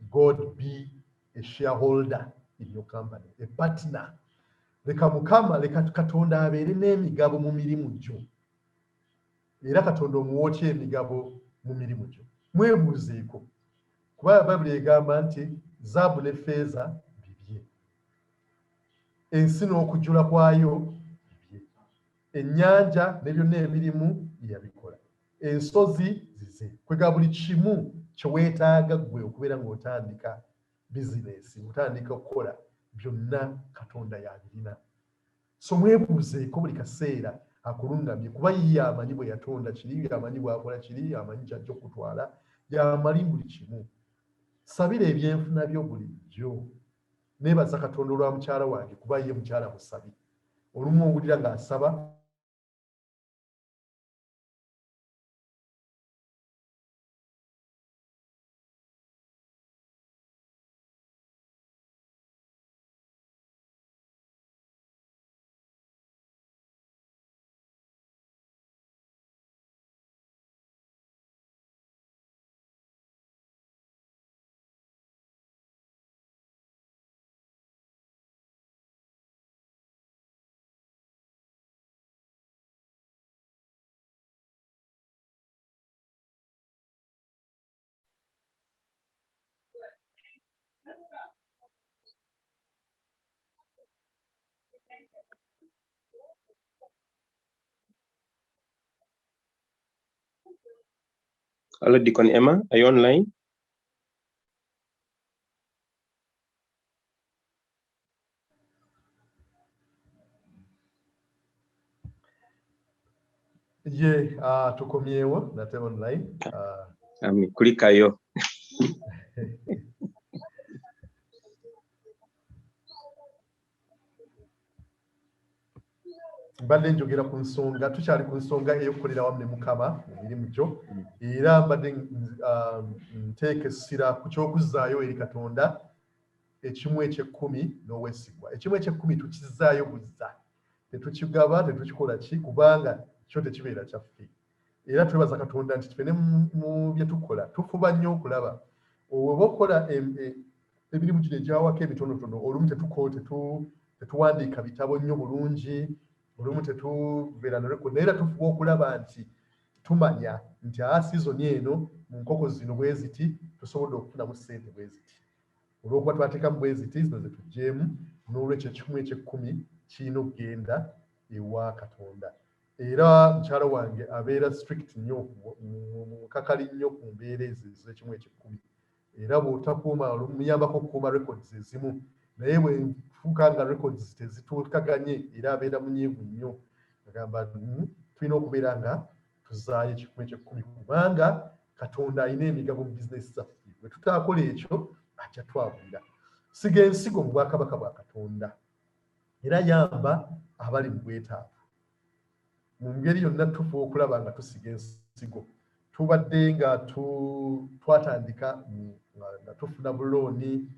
God be a shareholder in your company, a partner. Leka Mukama, leka Katonda abeere n'emigabo mu mirimu gyo. Era Katonda omuwootya emigabo mu mirimu gyo. Mwebuuzeeko kuba Bayibuli egamba nti zaabu ne ffeeza bibye, ensi n'okujjula kwayo bibye, ennyanja ne byonna emirimu yabikola, ensozi zize. Kwega buli kimu kye weetaaga gwe okubeera ng'otandika bizinesi, otandika okukola, byonna Katonda yabirina. So mwebuuzeeko buli kaseera akulungamye kuba ye amanyi bwe yatonda kiri, amanyi bw'akola kiri, amanyi kyajja okutwala, y'amanyi buli kimu. Sabira ebyenfuna byo bulijjo. Neebaza Katonda olwa mukyala wange kuba ye mukyala musabi. Olumu owulira ng'asaba Hello, Deacon Emma, are you online? Ye, tukomyewo nate online. Kulikayo. Mbadde njogera ku nsonga tukyali ku nsonga ey'okukolera wamu ne Mukama mu mirimu gyo era mbadde nteeka essira ku ky'okuzzaayo eri Katonda ekimu eky'ekkumi n'obwesigwa. Ekimu eky'ekkumi tukizzaayo buzza, tetukigaba tetukikola ki kubanga kyo tekibeera kyaffe. Era twebaza Katonda nti ffene mu bye tukola tufuba nnyo okulaba oba okola emirimu gino egyawako emitonotono olumu tetuwandiika bitabo nnyo bulungi, olumu tetubeera na record, naye era tufuba okulaba nti tumanya nti sizoni eno mu nkoko zino bwe ziti tusobodde okufunamu ssente bwe ziti. Olw'okuba twateekamu bwe ziti zino ze tuggyeemu, n'olwekyo ekimu eky'ekkumi kirina okugenda ewa Katonda. Era mukyala wange abeera strict nnyo, mukakali nnyo ku mbeera ezo ez'ekimu eky'ekkumi. Era bw'otakuuma olumuyambako okukuuma records ezimu, naye bwe nfuuka nga records tezituukaganye era abeera munyiivu nnyo. Agamba tulina okubeera nga tuzaayo ekimu eky'ekkumi kubanga Katonda alina emigabo mu bizinesi zaffe. Bwe tutaakola ekyo ajja twabulira. Siga ensigo mu bwakabaka bwa Katonda era yamba abali mu bwetaavu. Mu ngeri yonna tufuba okulaba nga tusiga ensigo. Tubadde nga twatandika nga tufuna bulooni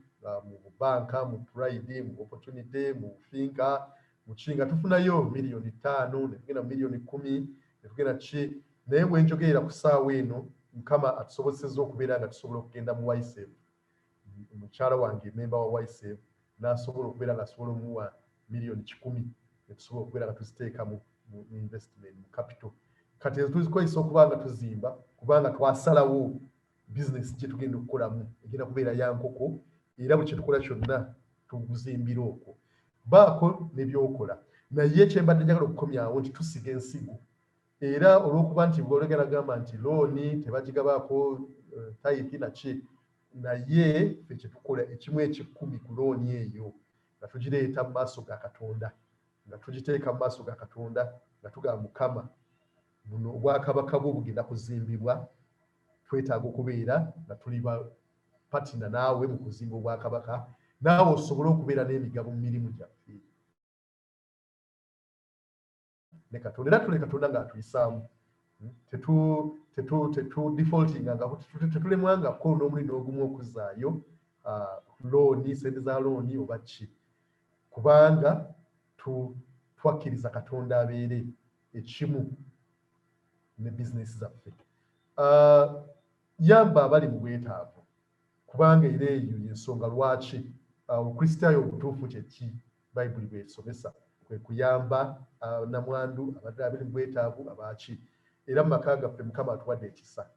mu banka, mu Pride, mu Opportunity, mu Finka, mu Kinga tufunayo miliyoni 5, ne tugenda mu miliyoni 10, ne tugenda ki. Naye bwe njogerera ku ssaawa eno, Mukama atusobozesezza okubeera nga tusobola okugenda mu YSAVE. Mukyala wange memba wa YSAVE n'asobola okubeera nga asobola omuwa miliyoni 10, ne tusobola okubeera nga tuziteeka mu investment, mu capital. Kati ezo tuzikozesa okuba nga tuzimba kubanga twasalawo bizinesi gye tugenda okukolamu egenda kubeera ya nkoko, era bwe kye tukola kyonna tuguzimbira okwo. Baako ne byokola. Naye kye mbadde njagala okukomyawo nti tusiga ensigo. Era olw'okuba nti bw'olengera agamba nti looni tebagigabaako tayiti naki, naye ffe kye tukola ekimu eky'ekkumi ku looni eyo nga tugireeta mu maaso ga Katonda, nga tugiteeka mu maaso ga Katonda, nga tugamba Mukama, buno obwakabaka bwo bugenda kuzimbibwa, twetaaga okubeera nga tuli ba patina naawe mu kuzimba obwakabaka, naawe osobole okubeera n'emigabo mu mirimu gyaffe ne Katonda. Era tule Katonda ng'atuyisaamu, defaultinga nga tetulemwangako n'omulundi ogumu okuzzaayo looni, sente za looni oba ki, kubanga twakkiriza Katonda abeere ekimu ne bizinesi zaffe. Yamba abali mu bwetaavu kubanga era eyo y'ensonga lwaki obukristaayo obutuufu kye ki, Bayibuli bw'esomesa kwe kuyamba namwandu abali mu bwetaavu abaki. Era mu maka gaffe Mukama atuwadde ekisa,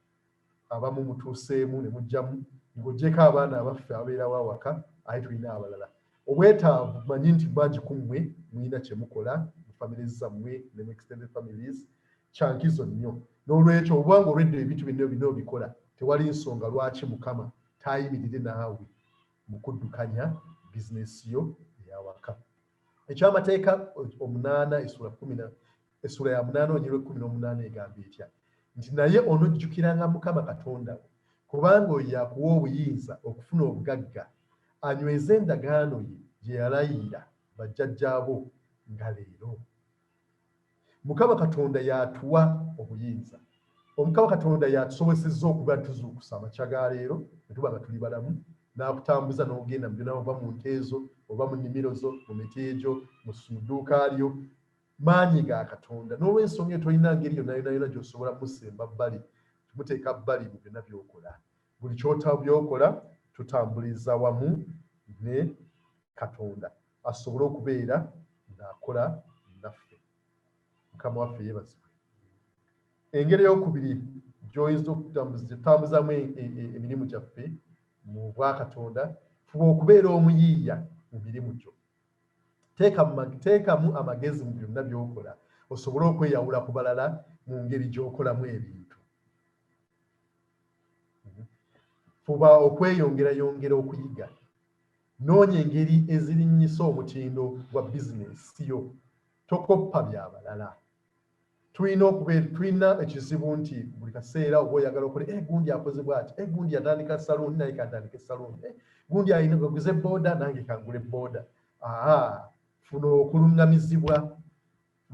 abamu mutuuseemu ne mujjamu ng'oggyeko abaana abaffe ababeerawo awaka, aye tulina abalala. Obwetaavu manyi nti bangi ku mmwe mulina kye mukola mu families zammwe ne mu extended families, kyankizo nnyo. N'olwekyo obwanga olwedde ebintu bino obikola, tewali nsonga lwaki Mukama taayimirire naawe mu kuddukanya bizinesi yo ey'awaka. Ekyamateeka 8 essula ya 8 onyirwe 18 egamba etya nti naye onojjukiranga Mukama Katonda wo kubanga oyo yakuwa obuyinza okufuna obugagga, anyweze endagaano ye gye yalayira bajjajjaabo nga leero. Mukama Katonda yatuwa obuyinza. Omukama Katonda yatusobozesezza okuba tuzuukusa amakya ga leero ne tuba nga tuli balamu, n'akutambuza n'ogenda mu byonna, oba mu nteezo oba mu nnimiro zo, mu miti egyo, mu dduuka lyo, maanyi ga Katonda. N'olw'ensonga tolina ngeri yonna gy'osobola musemba bbali, tumuteeka bbali mu byonna by'okola. Buli by'okola tutambuliza wamu ne Katonda asobole okubeera ng'akola naffe. Mukama waffe yeebazibwe. Engeri ey'okubiri gy'oyinza okutambuzaamu emirimu gyaffe mu bwa Katonda, fuba okubeera omuyiiya mu mirimu gyo. teekamu amagezi mu byonna by'okola osobole okweyawula ku balala mu ngeri gy'okolamu ebintu. Fuba okweyongerayongera okuyiga. Noonya engeri ezirinyisa omutindo gwa bizinesi yo. Tokoppa bya balala. Tulina ekizibu nti buli kaseera oba oyagala okola gundi akoze bw'ati, gundi yatandika salooni naye katandika salooni, gundi alina aguze booda nange kangule booda. Funa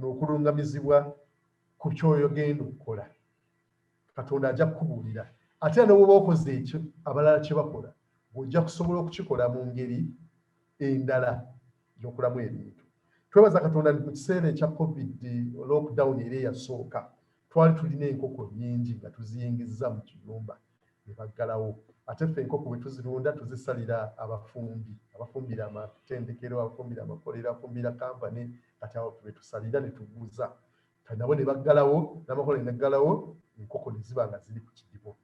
okulungamizibwa ku kyoyogenda okukola. Katonda ajja kukubuulira. Ate n'oba okoze ekyo abalala kye bakola, ojja kusobola okukikola mu ngeri endala y'okulamu ebintu. Twebaza Katonda mu kiseera ekya COVID lockdown era eyasooka twali tulina enkoko nnyingi nga tuziyingizza mu kiyumba ne baggalawo. Ate ffe enkoko bwe tuzirunda tuzisalira abafumbira amatendekero, abafumbira amakolero, abafumbira kampani, kati awo twe tusalira ne tuguza. Nabo ne baggalawo, n'amakolero ne gaggalawo, enkoko ne ziba nga ziri ku kidibo.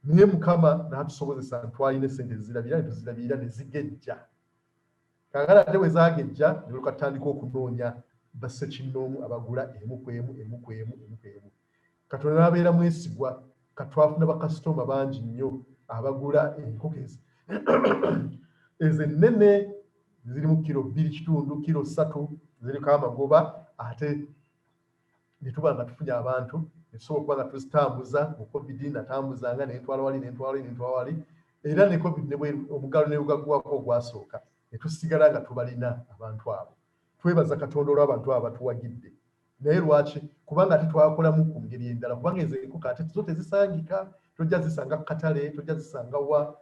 Naye Mukama n'atusobozesa twalina essente ezirabira ne tuzirabira ne zigejja. Kaakano ate bwe zaagejja ne tukatandika okunoonya bassekinnoomu abagula emu ku emu. Katonda n'abeera mwesigwa, katwafuna bakasitoma bangi nnyo abagula enkoko ezo ennene zirimu kilo 2.5 kilo 3 ziriko amagoba. Ate ne tuba nga tufunye abantu ne tusobola okuba nga tuzitambuza mu COVID, natambuzanga n'entwala wali, era ne COVID omugalo ne gugaggwako ogwasooka ne tusigala nga tubalina abantu abo. Twebaza Katonda olw'abantu abo batuwagidde. Naye lwaki? Kubanga ate twakolamu ku ngeri endala, kubanga ezo enkoko ate zo tezisangika, tojja zisanga ku katale, tojja zisanga wa,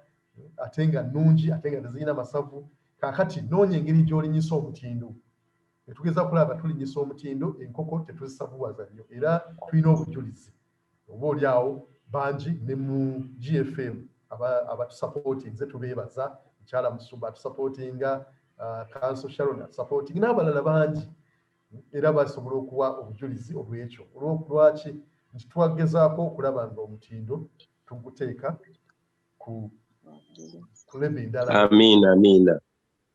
ate nga nnungi, ate nga tezirina masavu. Kaakati noonya engeri gy'olinyisa omutindo. Ne tugeza kulaba tulinyisa omutindo, enkoko tetuzisavuwaza nnyo, era tulina obujulizi. Oba oli awo bangi ne mu GFM abatusapootinze tubeebaza. Mukyala Musumba atusapootinga, Council Sharon atusapootinga n'abalala bangi, era basobola okuwa obujulizi obw'ekyo. Lwaki? Nti twagezaako okulaba nga omutindo tuguteeka ku lebe endala. Amiina.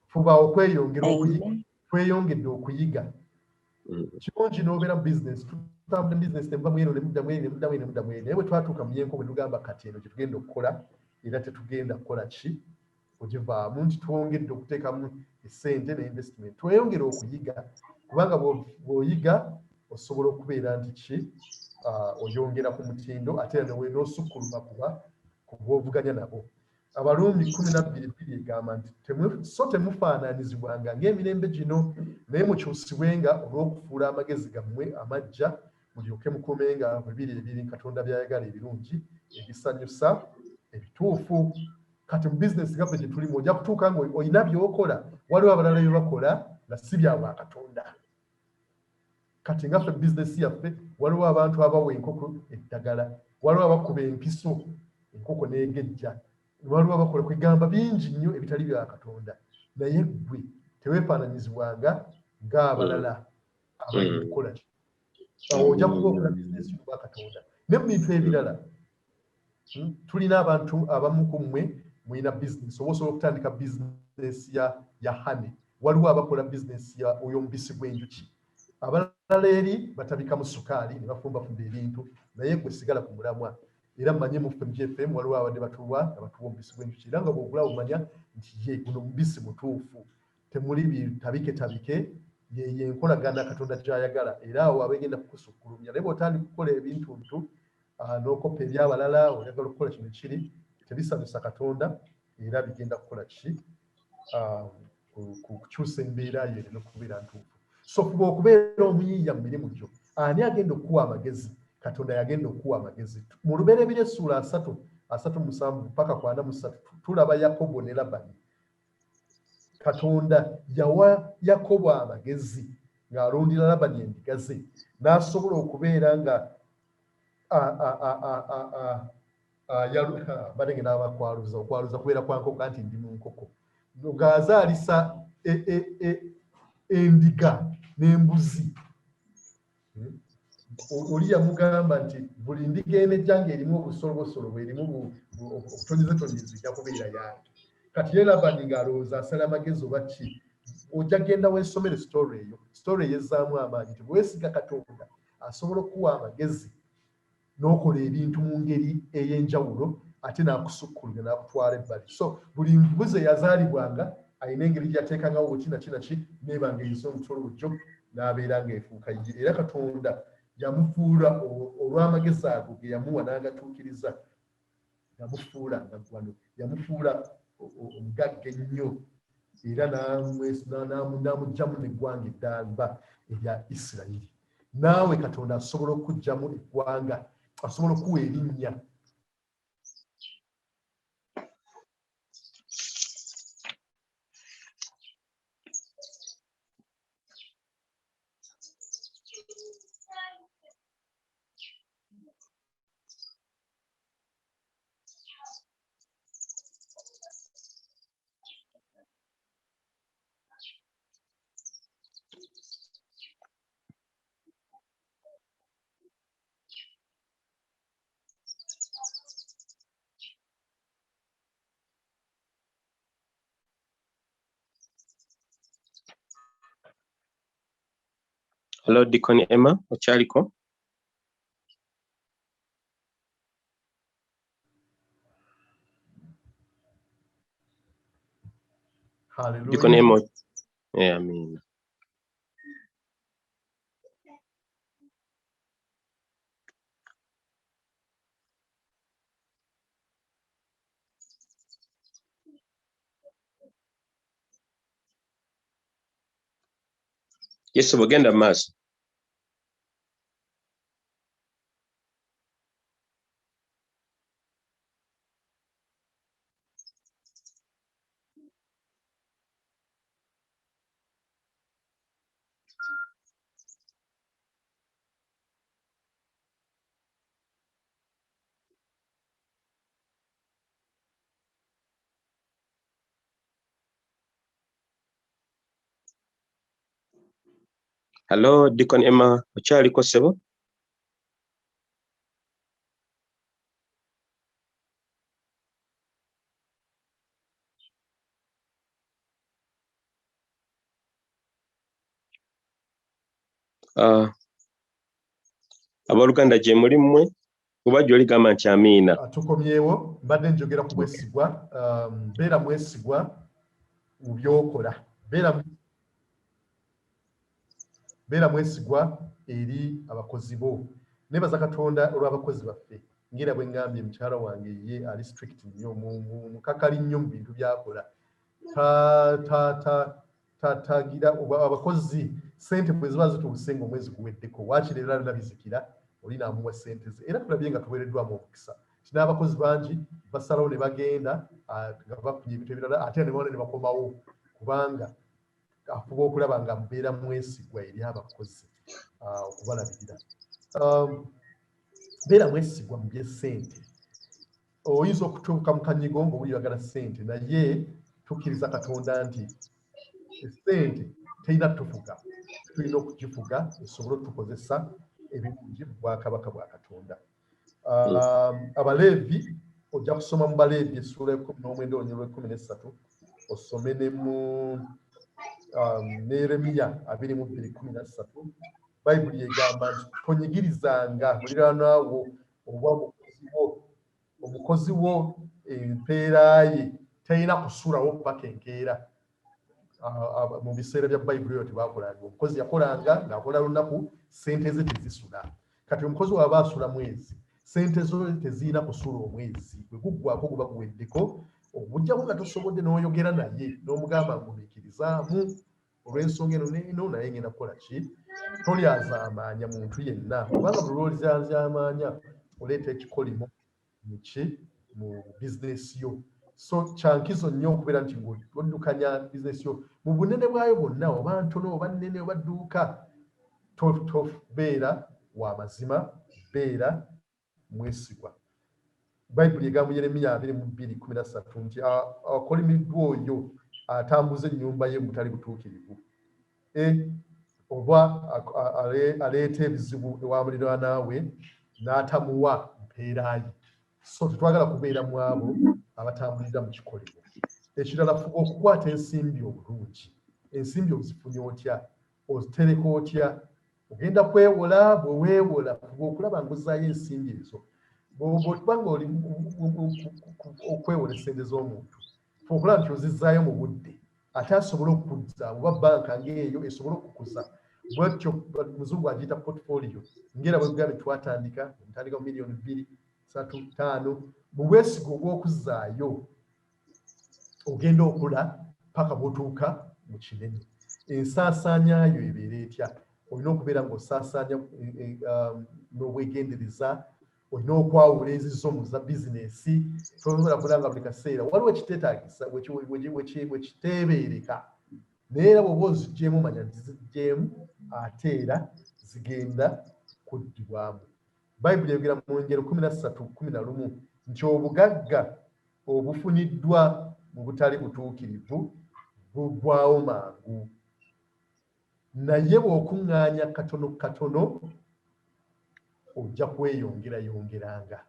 Fuba okweyongera okuyiga. Tweyongedde okuyiga. Kirungi n'obeera mu bizinesi, tutambula mu bizinesi nemuva mweno nemuddamu eno. Naye bwe twatuuka mu yenkoko ne tugamba kati eno gye tugenda okukola era tetugenda kukola ki ogivaamu, nti twongedde okuteekamu essente ne investment. Tweyongere okuyiga, kubanga bw'oyiga osobola okubeera nti ki oyongera ku mutindo, ate n'osukkuluma ku bw'ovuganya nabo. Abalumi 12 egamba nti temufaanaanyizibwanga ng'emirembe gino, naye mukyusibwenga olw'okufuula amagezi gammwe amaggya, mulyoke mukuumenga ebiri Katonda by'ayagala ebirungi, ebisanyusa, ebituufu. Kati mu bizinesi gaffe gye tulimu ojja kutuuka nga olina by'okola, waliwo abalala bye bakola nga si bya bwa Katonda. Kati nga ffe bizinesi yaffe waliwo abantu abawa enkoko eddagala, waliwo abakuba empiso enkoko n'egejja, waliwo abakola kwegamba bingi nnyo ebitali bya Katonda. Naye ggwe teweefaananyizibwanga ng'abalala abali kukola ki. Awo ojja kuba okola bizinesi y'obwa Katonda. Ne mu bintu ebirala tulina abantu abamu ku mmwe mulina bizinesi, oba osobola okutandika bizinesi ya honey. Waliwo abakola bizinesi y'omubisi gw'enjuki. Abalala eri batabikamu sukaali ne bafumbafumba ebintu, naye gwe sigala ku mulamwa. Era mmanyi mu GFM waliwo abadde batuwa omubisi gw'enjuki, era nga bw'ogula omanya nti ye guno mubisi mutuufu, temuli bitabike, ye enkolagana Katonda gy'ayagala, era awo abegenda kukusukkulumya. Naye bw'otandika okukola ebintu n'okoppa eby'abalala, oyagala okukola kino kiri, tebisanyusa Katonda, era bigenda kukola ki kukyusa embeera ye n'okubeera ntuufu. So fuba okubeera omuyiiya mu mirimu gyo. Ani agenda okuwa amagezi? Katonda yagenda okuwa amagezi. Mu Lubereberye essula 37 mpaka 43 tulaba Yakobo ne Labani. Katonda yawa Yakobo amagezi ng'alundira Labani endiga ze, n'asobola okubeera nga badengenda okwaluza kubeera kwa nkoko, anti ndi mu nkoko, ng'azaalisa endiga n'embuzi. Oli yamugamba nti buli ndiga enejja ng'erimu obusolobosolo bw'erimu obutonyezetonyezi ejja kubeera yange. Kati ye Labani ng'alowooza asala amagezi oba ki, ojja genda weesomere story eyo story eyezzaamu amaanyi nti bwesiga Katonda asobola okuwa amagezi n'okola ebintu mu ngeri ey'enjawulo ate n'akusukkulira n'akutwala ebbali so buli mbuzi eyazaalibwanga alina engeri gyateekangawo bukinaki neebanga eyisa omutolojjo n'abeera ng'efuuka ye era Katonda yamufuula olw'amagezi ago ge yamuwa n'agatuukiriza yamufuula naggwano yamufuula omugagga ennyo era n'amugyamu n'eggwanga eddamba erya Isirayiri naawe Katonda asobola okuggyamu eggwanga asobola okuwa erinnya Hello, Deacon Emma, okyaliko? Hallelujah. Deacon Emma, yeah, I mean. Yes, bugenda maaso. Hello, Deacon Emma, okyaliko ssebo? Abooluganda gye muli mmwe kuba gy'oligamba nti amiina. Tukomyewo mbadde njogera ku bwesigwa beera mwesigwa mu by'okola beera mwesigwa eri abakozi bo nebaza Katonda olw'abakozi baffe ngera bwe ngambye mukyala wange ye ali strict nnyo mukakali nnyo mu bintu byakola tagira abakozi sente bwe ziba zituuse ng'omwezi guweddeko waakiri era nabizikira oli n'amuwa sente ze era tulabye nga tuweereddwamu omukisa n'abakozi bangi basalawo ne bagenda nga bafunye ebintu ebirala ate ne bakomawo kubanga afuba okulaba nga mbeera mwesigwa eri abakozi okubalabirira beera mwesigwa mu by'essente oyinza okutuuka mu kanyigo ng'oyagala ssente naye tukkiriza Katonda nti essente terina tufuga tulina okugifuga esobole otukozesa ebirungi mu bwakabaka bwa Katonda Abaleevi ojja kusoma mu Baleevi essuula 19 olunyi 13 osome ne mu Yeremiya 22:13 Bayibuli egamba nti tonyigirizanga muliraanwa wo oba omukozi wo empeera ye terina kusuulawo paka enkeera mu biseera bya Bayibuli eyo tebaakolanga omukozi yakolanga ng'akola lunaku sente ze tezisula kati omukozi waba asula mwezi sente zo tezirina kusuula omwezi bwe guggwako guba guweddeko obujjamu nga tosobodde n'oyogera naye n'omugamba ngumiikirizaamu olw'ensonga eno n'eno naye ngenda kukola ki tolyazaamaanya muntu yenna kubanga buli lw'olizaamaanya oleeta ekikolimo mu bizinesi yo so kyankizo nnyo okubeera nti ng'oddukanya bizinesi yo mu bunene bwayo bwonna oba ntono oba nnene oba dduuka tobeera wa mazima beera mwesigwa Bayibuli egamba mu Yeremiya 22:13 nti akolimiddwa oyo atambuza ennyumba ye butali butuukirivu oba aleeta ebizibu ewa muliraanwa we n'atamuwa mpeera ye so tetwagala kubeera mu abo abatambulira mu kikolimo ekirala fuba okukwata ensimbi obulungi ensimbi ozifunye otya ozitereka otya ogenda kwewola bwe weewola fuba okulaba ng'ozzaayo ensimbi ezo bw'okubanga oli okwewola essente z'omuntu fuba okulaba nti ozizzaayo mu budde ate asobole okukuzza oba banka ng'eyo esobole okukuza bwetyo muzungu agiyita portfolio ngera bwe gambye twatandika ntandika mu miliyoni 2 3 5 mu bwesigo obw'okuzzaayo ogenda okula paka bw'otuuka mu kinene ensaasaanyayo ebeera etya olina okubeera ng'osaasaanya n'obwegendereza olina okwawula ezizo za bizinesi tosobola kulanga buli kaseera waliwo ekiteetaagisa wekiteebeereka naye era bw'oba oziggyemu manya nti ziggyemu ate era zigenda kuddibwamu bayibuli eyogera mu ngero 13:11 nti obugagga obufuniddwa mu butali butuukirivu buggwaawo mangu naye bw'okuŋŋaanya katono katono ojja kweyongerayongeranga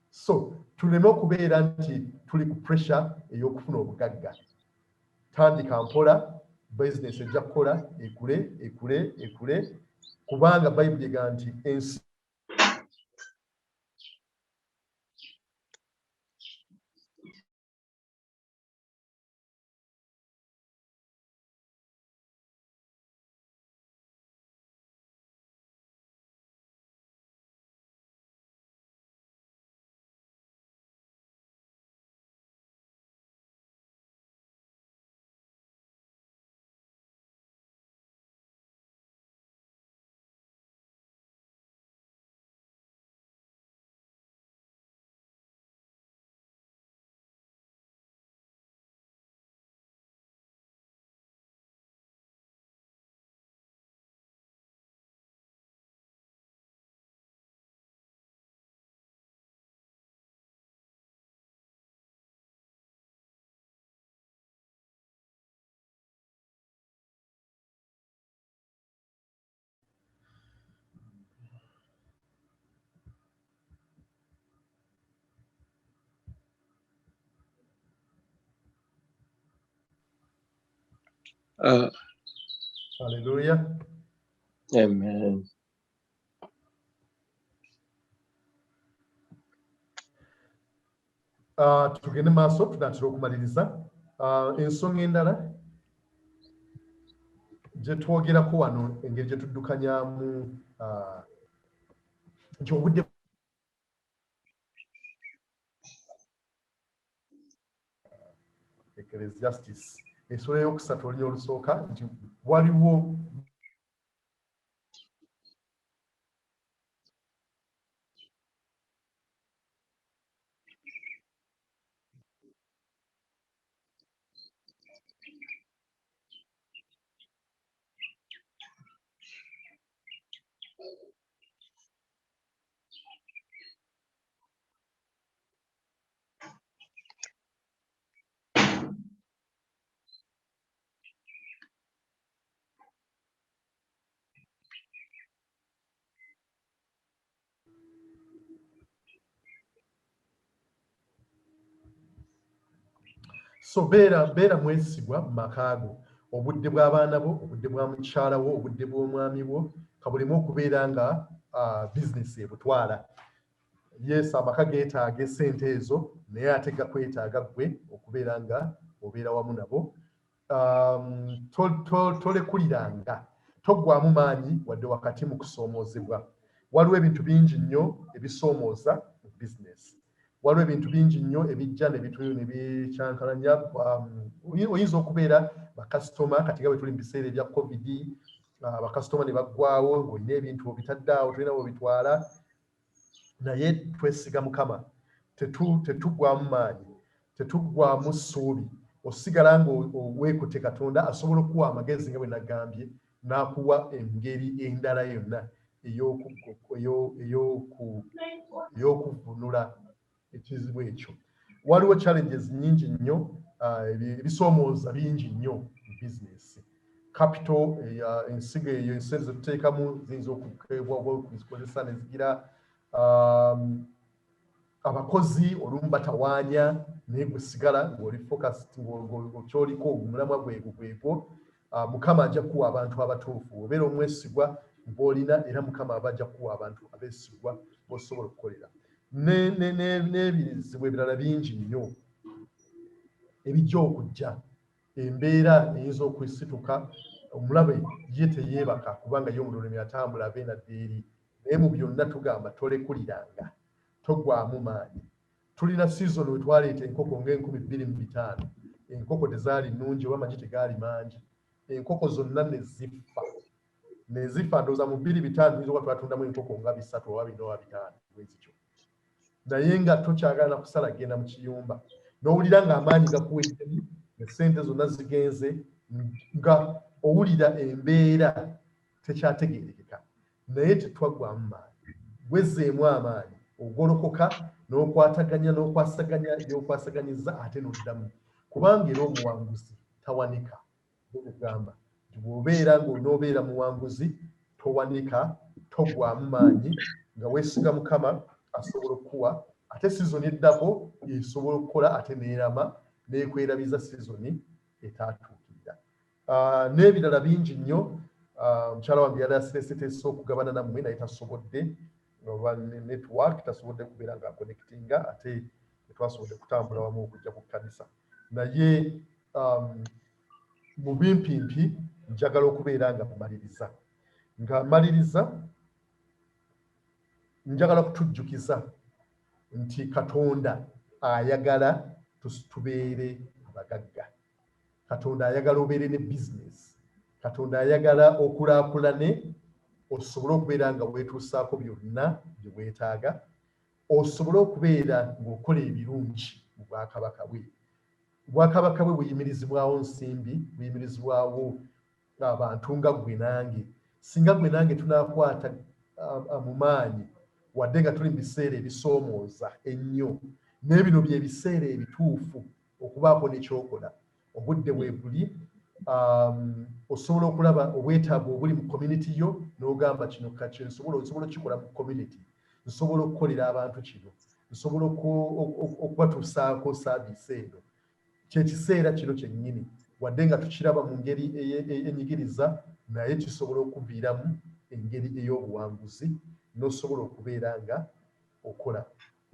so tuleme okubeera nti tuli ku pressure ey'okufuna obugagga tandika mpola bizinesi ejja kukola ekule kubanga bayibuli egamba nti ensi Hallelujah. Amen. Tugende maaso tunatera okumaliriza ensonga endala gye twogerako wano engeri gye tuddukanyaamu nti obudde Ecclesiastes ensolo ey'okusatu olunya olusooka nti waliwo so beera mwesigwa mu maka go obudde bw'abaana bo obudde bwa mukyala wo obudde bw'omwami wo kabulemu okubeera nga bizinesi ebutwala yes amaka geetaaga esente ezo naye ate gakwetaaga ggwe okubeera nga obeera wamu nabo tolekuliranga toggwamu maanyi wadde wakati mu kusoomoozebwa waliwo ebintu bingi nnyo ebisoomooza mu bizinesi waliwo ebintu bingi nnyo ebijja ne bikyankalanya oyinza okubeera bakasitoma kati nga bwe tuli mu biseera ebya covid bakasitoma ne baggwaawo ng'olina ebintu obitadde awo tolina bwebitwala naye twesiga mukama tetuggwamu maanyi tetuggwamu ssuubi osigala ng'oweekutte katonda asobola okuwa amagezi nga bwe nagambye n'akuwa engeri endala yonna ey'okuvunula ekizibu ekyo waliwo challenges nnyingi nnyo ebisoomooza bingi nnyo mu bizinesi capital ensigo eyo esente zetuteekamu ziyinza okukozesa ne zigira abakozi olumu batawaanya naye gusigala ng'oli focused ng'okyoliko omulamwa gwegwo Mukama ajja kuwa abantu abatuufu obeera omwesigwa bw'olina era Mukama aba ajja kuwa abantu abeesigwa b'osobola okukolera n'ebizibu ebirala bingi nnyo ebijja okujja embeera eyinza okwisituka omulabe ye teyeebaka kubanga ye omululumi atambula abe nadde eri naye mu byonna tugamba tolekuliranga togwamu maanyi tulina season we twaleeta enkoko nga 25,000 enkoko tezaali nnungi oba amagi tegaali mangi enkoko zonna nezifa ndowooza mu 2,500 tuyinza okuba twatundamu enkoko nga 3 oba 4 oba 5 bwezityo naye nga tokyagala na kusala genda mu kiyumba n'owulira ng'amaanyi gakuweddemu esente zonna zigenze nga owulira embeera tekyategeerekeka naye tetwaggwamu maanyi gwezeemu amaanyi ogolokoka n'okwasaganya by'okwasaganyiza ate n'oddamu kubanga era omuwanguzi tawanika ogamba bw'obeera ng'onoobeera muwanguzi towanika toggwamu maanyi nga weesiga Mukama asobola okukuwa ate sizoni eddako esobola okukola ate neerama n'ekwerabiza sizoni etaatuukirira n'ebirala bingi nnyo mukyala wange yali aseeseteese okugabana nammwe naye tasobodde oba network tasobodde kubeera nga akonekitinga ate tetwasobodde kutambula wamu okujja ku kkanisa naye mu bimpimpi njagala okubeera nga maliriza njagala kutujjukiza nti Katonda ayagala tubeere abagagga Katonda ayagala obeere ne bizinesi Katonda ayagala okulaakulane osobole okubeera nga weetuusaako byonna bye weetaaga osobole okubeera ng'okola ebirungi mu bwakabaka bwe obwakabaka bwe buyimirizibwawo nsimbi buyimirizibwawo abantu nga gwe nange singa gwe nange tunaakwata mu maanyi wadde nga tuli mu biseera ebisoomooza ennyo naye bino bye biseera ebituufu okubaako n'ekyokola obudde bwe buli osobola okulaba obwetaavu obuli mu community yo n'ogamba kino kakyo osobola okukikola mu community nsobola okukolera abantu kino nsobola okubatuusaako saaviisi eno kyekiseera kino kyennyini wadde nga tukiraba mu ngeri enyigiriza naye kisobola okuviiramu engeri ey'obuwanguzi n'osobola okubeera nga okola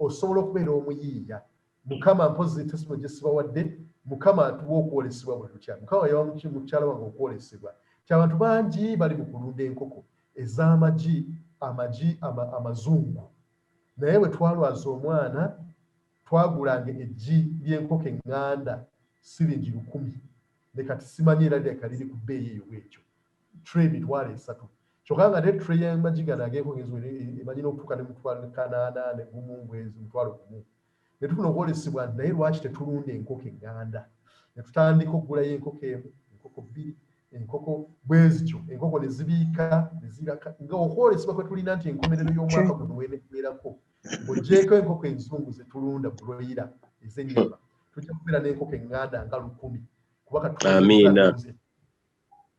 osobola okubeera omuyiiya Mukama mpozi testimony gyesibawadde Mukama atuwa okwolesebwa buli lutya Mukama yawa mukyala wange okwolesebwa abantu bangi bali mu kulunda enkoko ez'amagi amazungu naye bwe twalwaza omwana twagulanga eggi ly'enkoko eŋŋanda siringi 1,000 ne kati simanyi era lyaka liri ku bbeeyi eyo bwekyo tray 3 kyokka nga ne tray y'amagi gano ag'enkoko emanyi n'okutuuka ne mutwalo 80 ne gumu bwezi mutwalo 1 ne tufuna okwolesebwa nti naye lwaki tetulunda enkoko eŋŋanda ne tutandika okugulayo enkoko emu enkoko 2 enkoko bwezityo enkoko ne zibiika nga okwolesebwa kwe tulina nti enkomerero y'omwaka guno wenekubeerako ng'oggyeko enkoko enzungu ze tulunda broiler ez'ennyama tujja kubeera n'enkoko eŋŋanda nga 1,000 kuba Amiina.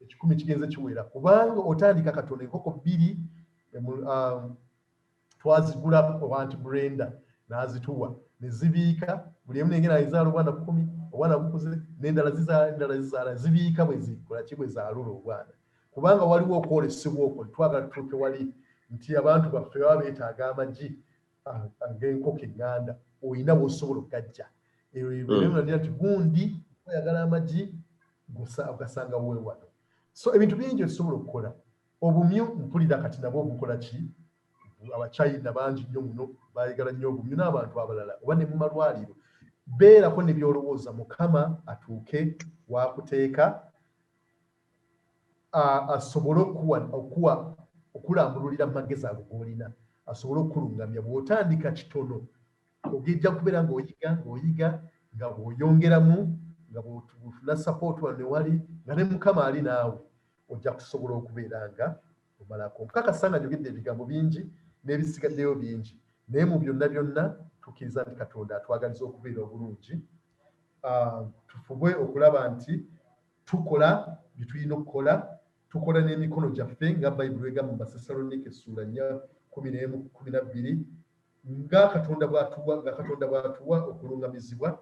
10 kigenze kiwera kubanga otandika katono enkoko 2 twazigula owanti Brenda n'azituwa ne zibiika buli emu nengena ezaala obwana 10 obwana bukuze n'endala zizaala zibiika bwe zikola ki bwe zaalula obwana kubanga waliwo okwolesebwa okwo twagala tutuuke wali nti abantu baffe baba beetaaga amagi ag'enkoko eŋŋanda olina bw'osobola okugajja eyo nti gundi oyagala amagi ogasanga wewano so ebintu bingi tusobola okukola obumyu mpulira kati nabwo bukola ki Abachina bangi nnyo muno baayagala nnyo obumyu n'abantu abalala oba ne mu malwaliro beerako ne byolowooza Mukama atuuke wakuteeka asobole okulambululira mu magezi ago g'olina asobole okukulungamya bw'otandika kitono ogejja kubeera ng'oyiga nga bw'oyongeramu nga bw'ofuna support wano ne wali nga ne Mukama ali naawe ojja kusobola okubeera nga omalako nkakasa nga njogedde ebigambo bingi n'ebisigaddeyo bingi naye mu byonna tukkiriza nti Katonda atwagaliza okubeera obulungi tufubwe okulaba nti tukola bye tulina okukola tukola n'emikono gyaffe nga Bayibuli egamba mu Basesalonike essuula 4:12 nga Katonda bw'atuwa okulungamizibwa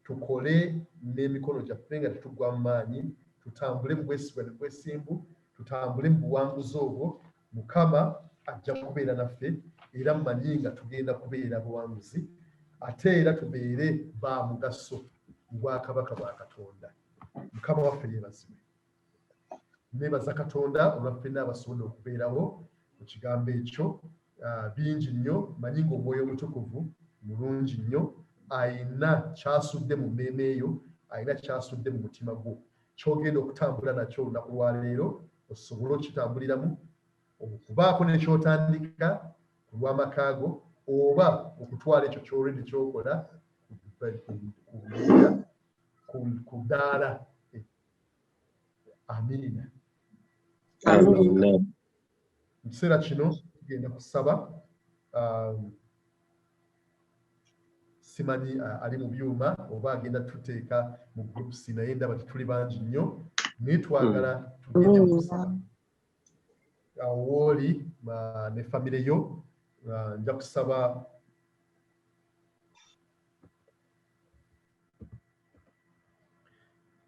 tukole n'emikono gyaffe nga tetugwa mu maanyi, tutambule mu bwesigwa ne bwesimbu, tutambule mu buwanguzi obwo. Mukama ajja kubeera naffe era mmanyi nga tugenda kubeera buwanguzi, ate era tubeere ba mugaso mu bwakabaka bwa Katonda. Mukama waffe yeebazibwe. Neebaza Katonda olwaffe n'abasobodde okubeerawo mu kigambo ekyo. Bingi nnyo, manyi ng'Omwoyo Omutukuvu mulungi nnyo, ayina kyasudde mu mmeeme eyo, ayina kyasudde mu mutima gwo, ky'ogenda okutambula nakyo olunaku lwa leero, osobole okitambuliramu, okubaako ne ky'otandika ku lw'amaka go, oba okutwala ekyo ky'olwedde ky'okola ku ddaala. Amiina. Amiina. Mu kiseera kino tugenda kusaba. Simanyi ali mu byuma oba agenda tuteeka mu groups, naye ndaba tetuli bangi nnyo, naye twagala tugende mu kusaba. Wooli ne famire yo, nja kusaba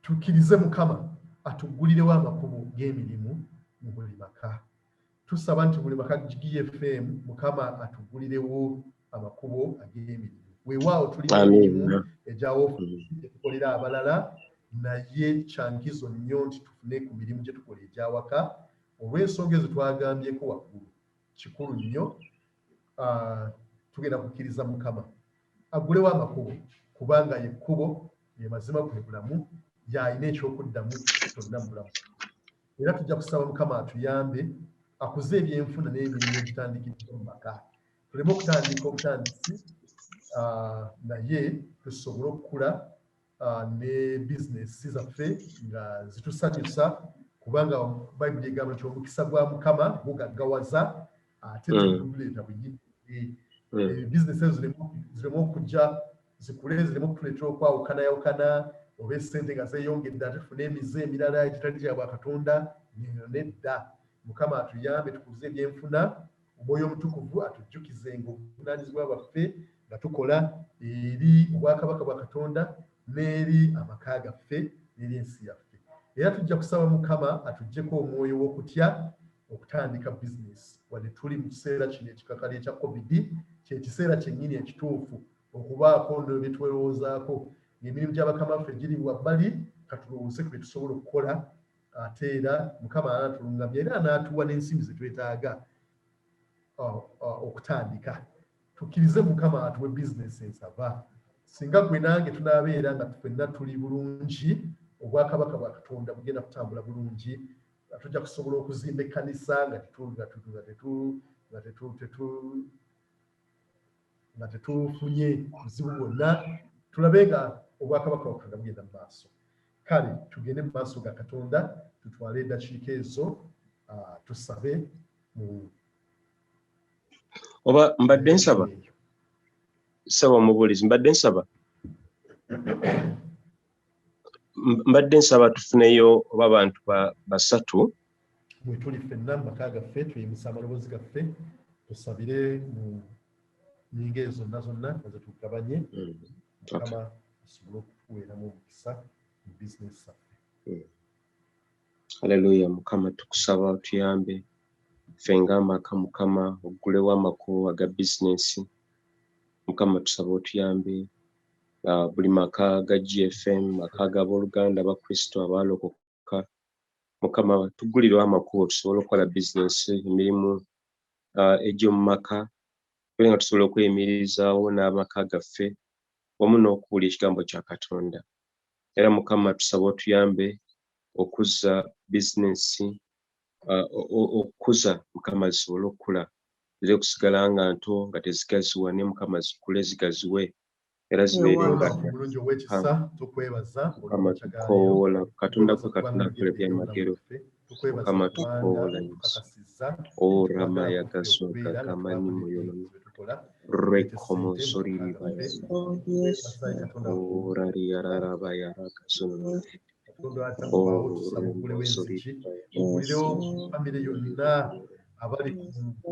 tukkirize Mukama atuggulirewo amakubo g'emirimu mu buli maka. Tusaba nti buli maka GFM Mukama atuggulirewo amakubo ag'emirimu. Weewaawo tuli emirimu egya woofiisi gyetukolera abalala, naye kyankizo nnyo nti tufune ku mirimu gye tukola egy'awaka olw'ensonga ezo twagambyeko waggulu. Kikulu nnyo. Tugenda kukkiriza Mukama aggulewo amakubo, kubanga ye kkubo, ye mazima, gwe bulamu, y'alina ekyokuddamu kyonna mu bulamu. Era tujja kusaba Mukama atuyambe akuze ebyenfuna n'emirimu egitandikidde mu maka. Tuleme okutandika obutandisi, naye tusobole okukula ne bizinesi zaffe nga zitusanyusa, kubanga Bayibuli egamba nti omukisa gwa Mukama gugaggawaza ate teguleeta bunyini. Bizinesi ezo zireme okujja zikule, zireme okutuleetera okwawukanayawukana, oba essente nga zeeyongedde ate tufune emize emirala egitali gya Bwakatonda. Nedda. Mukama atuyambe tukuze ebyenfuna, Omwoyo Omutukuvu atujjukizenga obuvunaanyizibwa bwaffe nga tukola eri obwakabaka bwa Katonda n'eri amaka gaffe n'eri ensi yaffe. Era tujja kusaba Mukama atuggyeko omwoyo w'okutya okutandika bizinesi. Wadde tuli mu kiseera kino ekikakali ekya COVID, kye kiseera kyennyini ekituufu okubaako ne bye twelowoozaako. Emirimu gya bakama ffe giri wabbali, katulowooze ku bye tusobola okukola, ate era Mukama anaatulungamya era anaatuwa n'ensimbi ze twetaaga okutandika. Tukkirize Mukama atuwe bizinesi ensava. Singa gwe nange tunaabeera nga ffenna tuli bulungi, obwakabaka bwa Katonda bugenda kutambula bulungi, tujja kusobola okuzimba ekkanisa nga tetufunye buzibu bwonna, tulabe nga obwakabaka bwa Katonda bugenda mu maaso. Kale tugende mu maaso ga Katonda, tutwale eddakiika ezo tusabe mu oba mbadde nsaba. Saba omubuulizi, mbadde nsaba tufuneyo oba abantu basatu bwe tuli ffenna mu maka gaffe, tuyimusa amaloboozi gaffe tusabire mu nnyinga ezo zonna zonna nga ze tugabanye. Mukama asobole okutuweeramu omukisa mu bizinesi zaffe. Haleluya. Mukama tukusaba otuyambe ffe ng'amaka, Mukama oggulewo amakubo aga bizinesi. Mukama tusaba otuyambe buli maka ga GFM, maka g'abooluganda abakristo abaalokoka. Mukama tuggulirewo amakubo tusobole okukola bizinesi, emirimu egy'omu maka, kubera nga tusobole okweyimirizaawo n'amaka gaffe wamu n'okuwulira ekigambo kya Katonda. Era Mukama tusaba otuyambe okuza bizinesi, okuza Mukama zisobole okukula, ziri kusigala nga nto nga tezigaziwa, ne Mukama zikule zigaziwe era zibeere nga omulungi ow'ekisa. Tukwebaza Mukama tukoola Katonda kwe Katonda akola ebyamagero. Mukama tukoola orama yagasoka kamanyi muyono rekomonsoririba orari yararaba yaragasono oggulewo famire yonna abali ku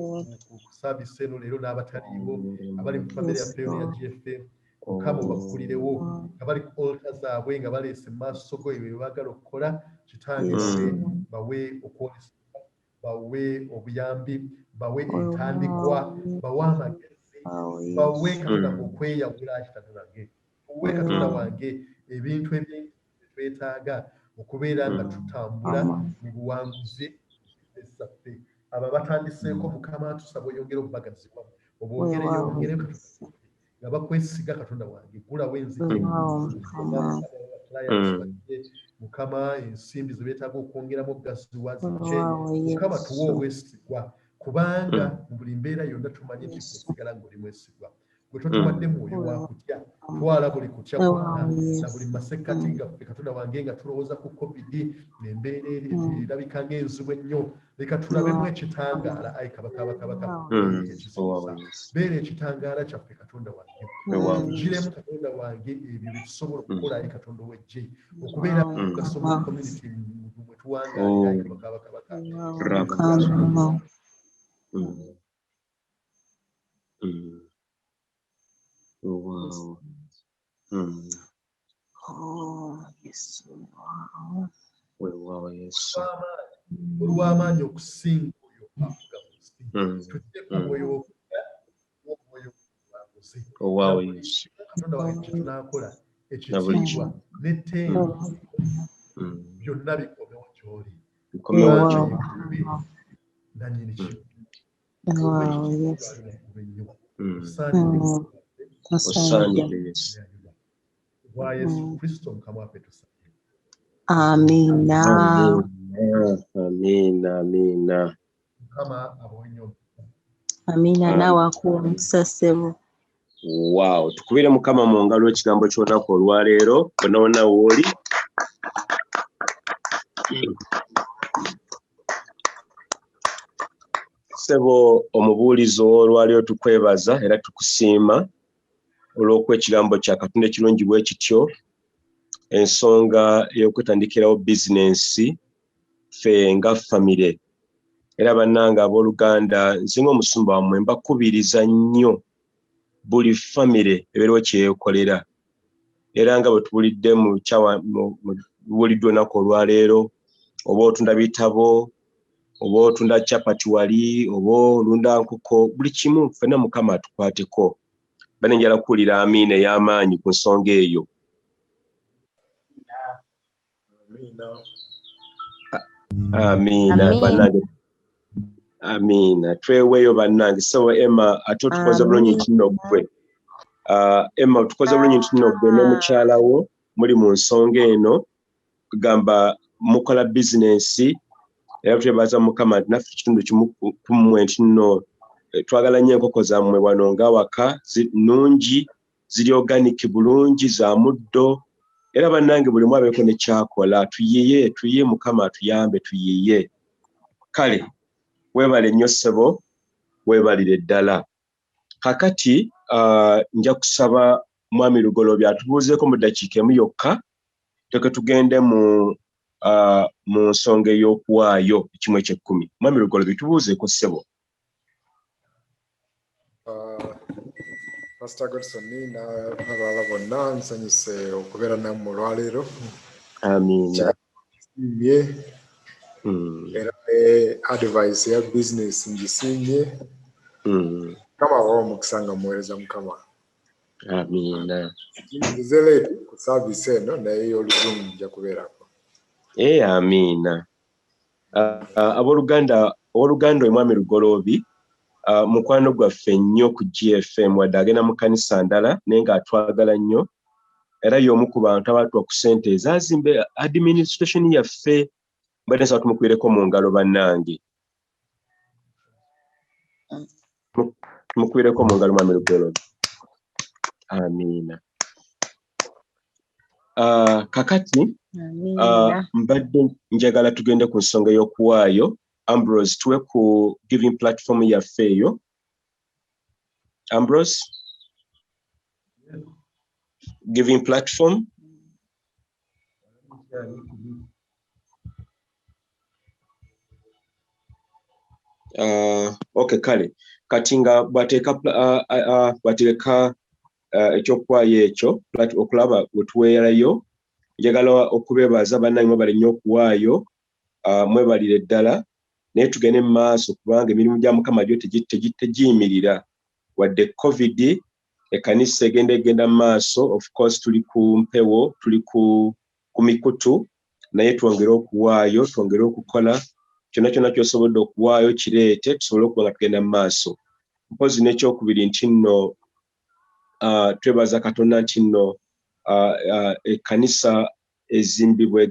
service eno leero n'abataliiwo abali mu famire yaffe ya GFM Mukama obakulirewo abali ku altar zaabwe nga baleese mu maaso go ebyo baagala okukola kitange bawe okwolesebwa bawe obuyambi bawe entandikwa bawe amagezi bawe Katonda okweyawula kitange bawe Katonda wange ebintu ebingi twetaaga okubeera nga tutambula mu buwanguzi essaffe abo batandiseeko Mukama tusaba oyongere obubagazibwa obwongere nga bakwesiga Katonda wange gulawo enzigi Mukama ensimbi ze beetaaga okwongeramu gaziwa zijje Mukama tuwe obwesigwa kubanga mu buli mbeera yonna tumanyi nti kusigala ng'oli mwesigwa gwe totuwadde mwoyo wa kutya twala buli kutya kwonna na buli masekkati gaffe Katonda wange nga tulowooza ku COVID n'embeera erabika ng'enzibu ennyo leka tulabemu ekitangaala ayi kabaka beera ekitangaala kyaffe Katonda wange tugiremu Katonda wange ebyo byetusobola okukola ayi Katonda ow'eggye okubeera mugaso mu community mwe tuwangaalira ayi kabaka Wow. Oh, yes. Wow, yes. Olw'amaanyi okusinga oyo avuga mu nsi tuteeka omwoyo w'obuwanguzi Wow, yes. Katonda wange kye tunaakola ekitiibwa n'ettendo byonna bikomewo gy'oli nannyini wa Yesu Kristo Mukama waffe tusabye. Amina. Amina. Mukama abonye. Amina naawe akuwa omukisa ssebo. Wow, tukubire Mukama mu ngalo ekigambo ky'olunaku olwaleero bonna bonna wooli. Ssebo omubuulizo olwaleero tukwebaza era tukusiima olw'okuwa ekigambo kya Katonda ekirungi bwe kityo ensonga y'okwetandikirawo bizinensi ffe nga famire era bannange abooluganda nze ng'omusumba wammwe mbakubiriza nnyo buli famire ebeerewo kyeyeekolera era nga bwe tubulidde bubuliddwa olunaku olwaleero oba otunda bitabo oba otunda capati wali oba olunda nkoko buli kimu ffenna Mukama atukwateko bane njala kuwulira amiina ey'amaanyi ku nsonga eyo. Amiina bannange. Amiina tweweeyo bannange ssebo Emma ate otukoze bulungi nno ggwe. Emma otukoze bulungi nno ggwe n'omukyala wo muli mu nsonga eno kugamba mukola bizinensi era twebaza Mukama naffe ekitundu kimu ku mmwe nti nno twagala nnyo enkoko zammwe wano ng'awaka nnungi ziri organic bulungi za muddo era bannange buli mwe abeeko ne kyakola tuyiye Mukama atuyambe tuyiye. Kale weebale nnyo ssebo weebalire ddala. Kakati nja kusaba Mwami Lugoloobi atubuuzeeko mu ddakiika emu yokka teke tugende mu nsonga ey'okuwaayo ekimu eky'ekkumi. Mwami Lugoloobi tubuuzeeko ssebo. Pastor Godson n'abalala bonna nsanyuse okubeera nammwe olwaleero. Amiina. Era ne advice ya business ngisiimye. Mukama abawe omukisa nga muweereza Mukama. Amiina. Nzize leero ku saavisi eno naye y'oluzungu nja kubeerako. Amiina. Abooluganda owe Mwami Lugoloobi mukwano gwaffe nnyo ku GFM wadde agenda mu kkanisa ndala naye ng'atwagala nnyo era y'omu ku bantu abaatuwa ku ssente ezazimba administration yaffe mbadde nsaba tumukwireko mu ngalo bannange. Tumukwireko mu ngalo Mwami Lugoloobi. Amiina. Kakati mbadde njagala tugende ku nsonga y'okuwaayo. Ambrose tuwe ku giving platform yaffe eyo. Ambrose? Giving platform? Okay kale kati nga bwateeka ekyokuwaayo ekyo okulaba wetuweerayo njagala okubeebaza bannange balinnya okuwaayo mwebalire ddala naye tugende mu maaso kubanga emirimu gya Mukama gyo tegiyimirira wadde covid ekkanisa egenda mu maaso of course tuli ku mpewo tuli ku mikutu naye twongere okuwaayo twongere okukola kyonna ky'osobodde okuwaayo kireete tusobole okuba nga tugenda mu maaso mpozi n'ekyokubiri nti nno twebaza Katonda nti nno ekkanisa ezimbibwa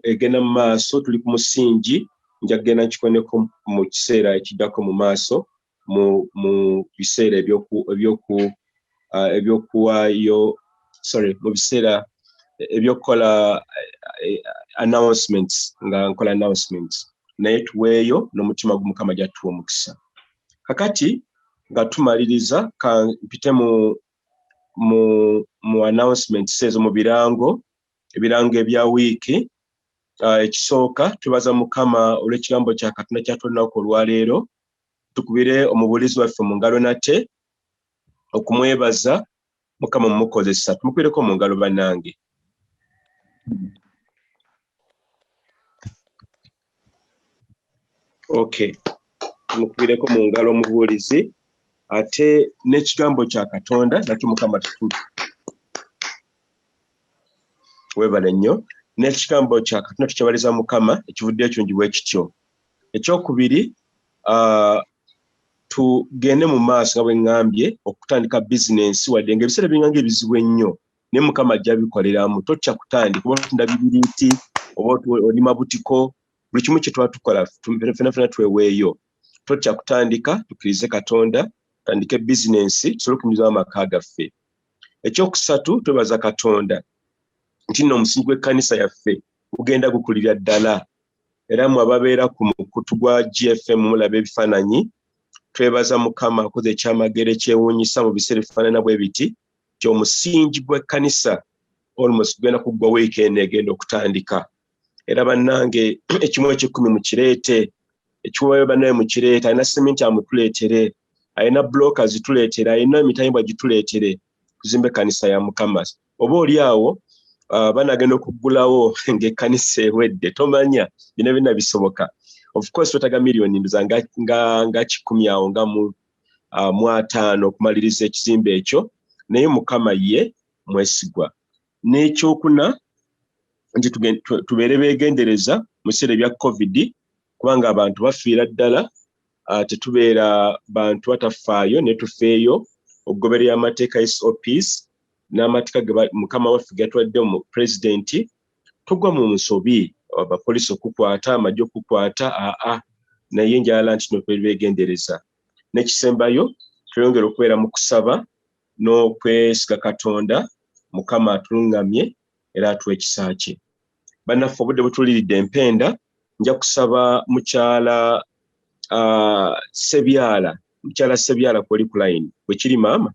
egenda mu maaso tuli ku musingi nja kugenda nkikoneko mu kiseera ekiddako mu maaso mu biseera ebyokuwaayo mu biseera ebyokukola announcements nga nkola announcements naye tuweeyo n'omutima gw'Omukama gy'atuwa omukisa kakati nga tumaliriza mpite mu announcements ezo mu birango ebya wiiki ekisooka tubaza Mukama olw'ekigambo kya Katonda kyatulinaku olwaleero tukubire omubuulizi waffe mu ngalo nate okumwebaza Mukama mumukozesa tumukubireko mu ngalo bannange. Okay, tumukubireko mu ngalo omubuulizi ate n'ekigambo kya Katonda nakyo Mukama webale nnyo n'ekigambo kya Katonda tukyabaliza Mukama ekivudde ekirungi bwe kityo. Ekyokubiri tugende mu maaso nga bwe ŋŋambye okutandika bizinensi wadde ng'ebiseera binganga ebizibu ennyo naye Mukama ajja bikoleramu totya kutandika oba otunda bibiriiti oba olima butiko buli kimu kye tuba tukola ffenna tweweeyo totya kutandika tukkirize Katonda tutandike bizinensi tusobole okunyuzamu amaka gaffe. Ekyokusatu twebaza Katonda nti nno omusingi gw'ekkanisa yaffe gugenda gukulira ddala era mwe ababeera ku mukutu gwa GFM mulaba ebifaananyi twebaza Mukama akoze ekyamagero ekyewuunyisa mu biseera ebifaanana bwe biti nti omusingi gw'ekkanisa almost gugenda kuggwa wiiki eno egenda okutandika era bannange ekimu eky'ekkumi mukireete ekiweeyo bannange mukireete alina sementi amutuleetere alina bloka zituleetere alina emitayimbwa gituleetere tuzimbe ekkanisa ya Mukama oba oli awo banagenda okuggulawo ng'ekkanisa ewedde tomanya bino byonna bisoboka of course twetaaga miliyoni nduza nga 100 awo nga mu 5 okumaliriza ekizimbe ekyo naye Mukama ye mwesigwa. N'ekyokuna nti tubeere beegendereza mu biseera ebya covid kubanga abantu bafiira ddala tetubeera bantu batafaayo ne tufeeyo okugoberera amateeka SOPs n'amateeka ge Mukama waffe gatwadde mu pulezidenti tugwa mu nsobi abapoliisi okukwata amajje okukwata naye njala nti beegendereza n'ekisembayo tweyongera okubeera mu kusaba n'okwesiga Katonda Mukama atuluŋŋamye era atuwa ekisa kye. Bannaffe obudde butuliridde empenda nja kusaba mukyala Sebyala kwoli ku line bwe kiri maama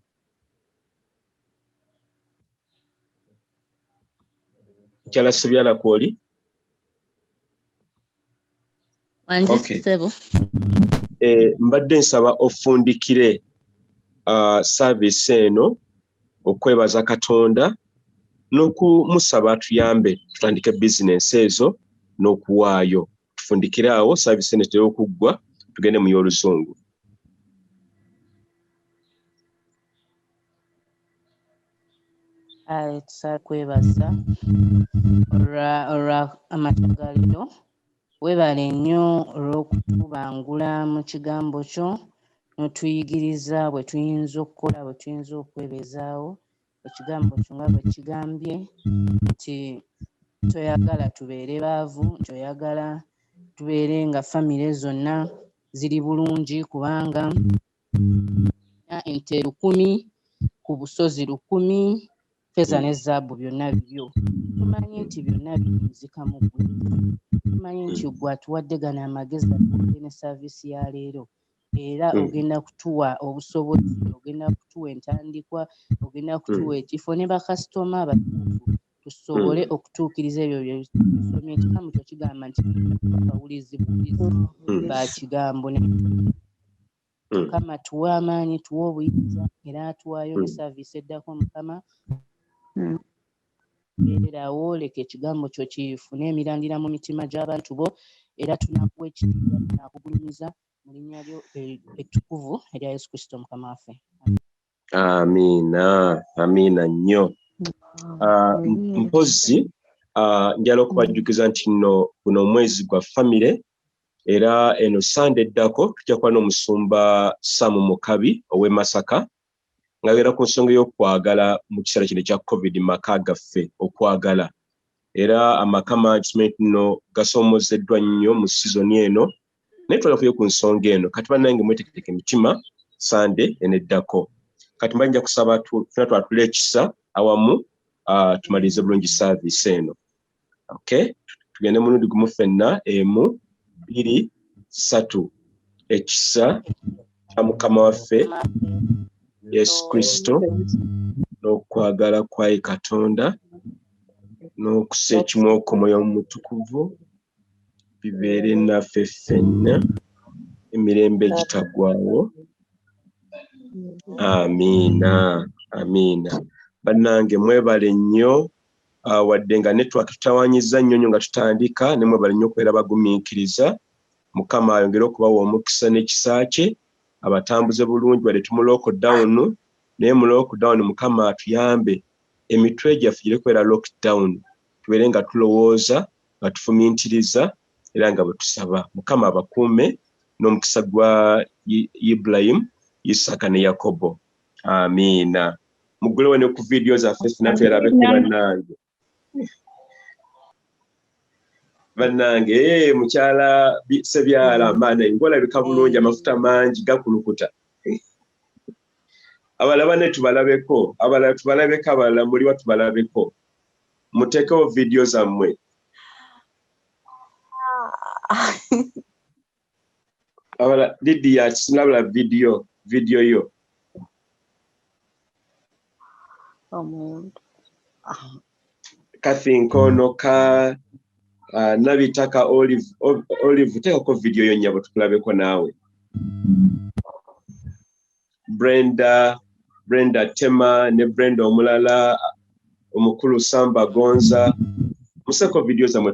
mukyala Sebyala kwoli mbadde nsaba ofundikire saavisi eno okwebaza Katonda n'okumusaba atuyambe tutandike bizinensi ezo n'okuwaayo tufundikire awo saavisi eno etera okuggwa tugende mu y'oluzungu. Tusaba kwebaza olwa amatagaliro webale nnyo olw'okutubangula mu kigambo kyo n'otuyigiriza bwe tuyinza okukola bwe tuyinza okwebezaawo ekigambo kyo nga bwe kigambye nti toyagala tubeere baavu nti oyagala tubeere nga famire zonna ziri bulungi kubanga ente 1,000 ku busozi 1,000 feza ne zaabu byonna bibyo tumanyi nti byonna biyinzika mu ggwe tumanyi nti gwe atuwadde gano amagezi atuwadde ne saavisi ya leero era ogenda kutuwa obusobozi ogenda kutuwa entandikwa ogenda kutuwa ekifo ne bakasitoma abatuufu tusobole okutuukiriza ebyo bye tusomye. Ekigambo kyo kigamba nti bawulizi ba kigambo. Mukama tuwa amaanyi, tuwa obuyinza, era atuwaayo ne saaviisi eddako. Mukama beererawo, leka ekigambo kyo kifune emirandira mu mitima gy'abantu bo, era tunakuwa ekitiibwa, tunakugulumiza mu linnya lyo ettukuvu erya Yesu Kristo Mukama waffe. Amiina, amiina nnyo. Mpozi njala okubajjukiza nti nno guno omwezi gwa famire, era eno Sande eddako tujja kuba n'omusumba Sam Mukabi ow'e Masaka ng'abeera ku nsonga y'okwagala mu kiseera kino ekya COVID mu maka gaffe, okwagala. Era amaka mangi tumanyi nno gasoomozeddwa nnyo mu sizoni eno, naye twalafuyo ku nsonga eno. Kati bannange mwetegeteeke emitima Sande eno eddako. Kati mba nja kusaba tufuna twatula ekisa awamu tumalirize bulungi saaviisi eno. Okay? Tugende mulundi gumu ffenna, 1, 2, 3. Ekisa kya Mukama waffe Yesu Kristo, n'okwagala kwa Katonda, n'okussa ekimu ku Mwoyo Mutukuvu bibeere naffe ffenna emirembe egitaggwaawo. Amiina, amiina. Bannange mwebale nnyo, wadde nga network tutawaanyizza nnyo nga tutandika, ne mwebale nnyo okubeera bagumiikiriza. Mukama ayongere okubawa omukisa n'ekisa kye, abatambuze bulungi wadde tumu lockdown, naye mu lockdown Mukama atuyambe emitwe gyaffe gire kubeera lockdown, tubeere nga tulowooza, nga tufumiintiriza, era nga bwe tusaba. Mukama abakuume n'omukisa gwa Ibrahim, Isaka ne Yakobo. Amiina. Mugulewo ne ku video zaffe ffenna twerabe ku bannange. Bannange, mukyala Sebyala maana ng'olabika bulungi, amafuta mangi gakulukuta. Abalala ne tubalabeko, abalala tubalabeko, abalala muliwa tubalabeko. Muteekewo video zammwe. Abala Lydia sinabula video yo. Kathy Nkono ka Nabitaka Olive teekako video yo nnyabo tukulabeko naawe. Brenda Tema ne Brenda omulala omukulu Samba Gonza museko video zammwe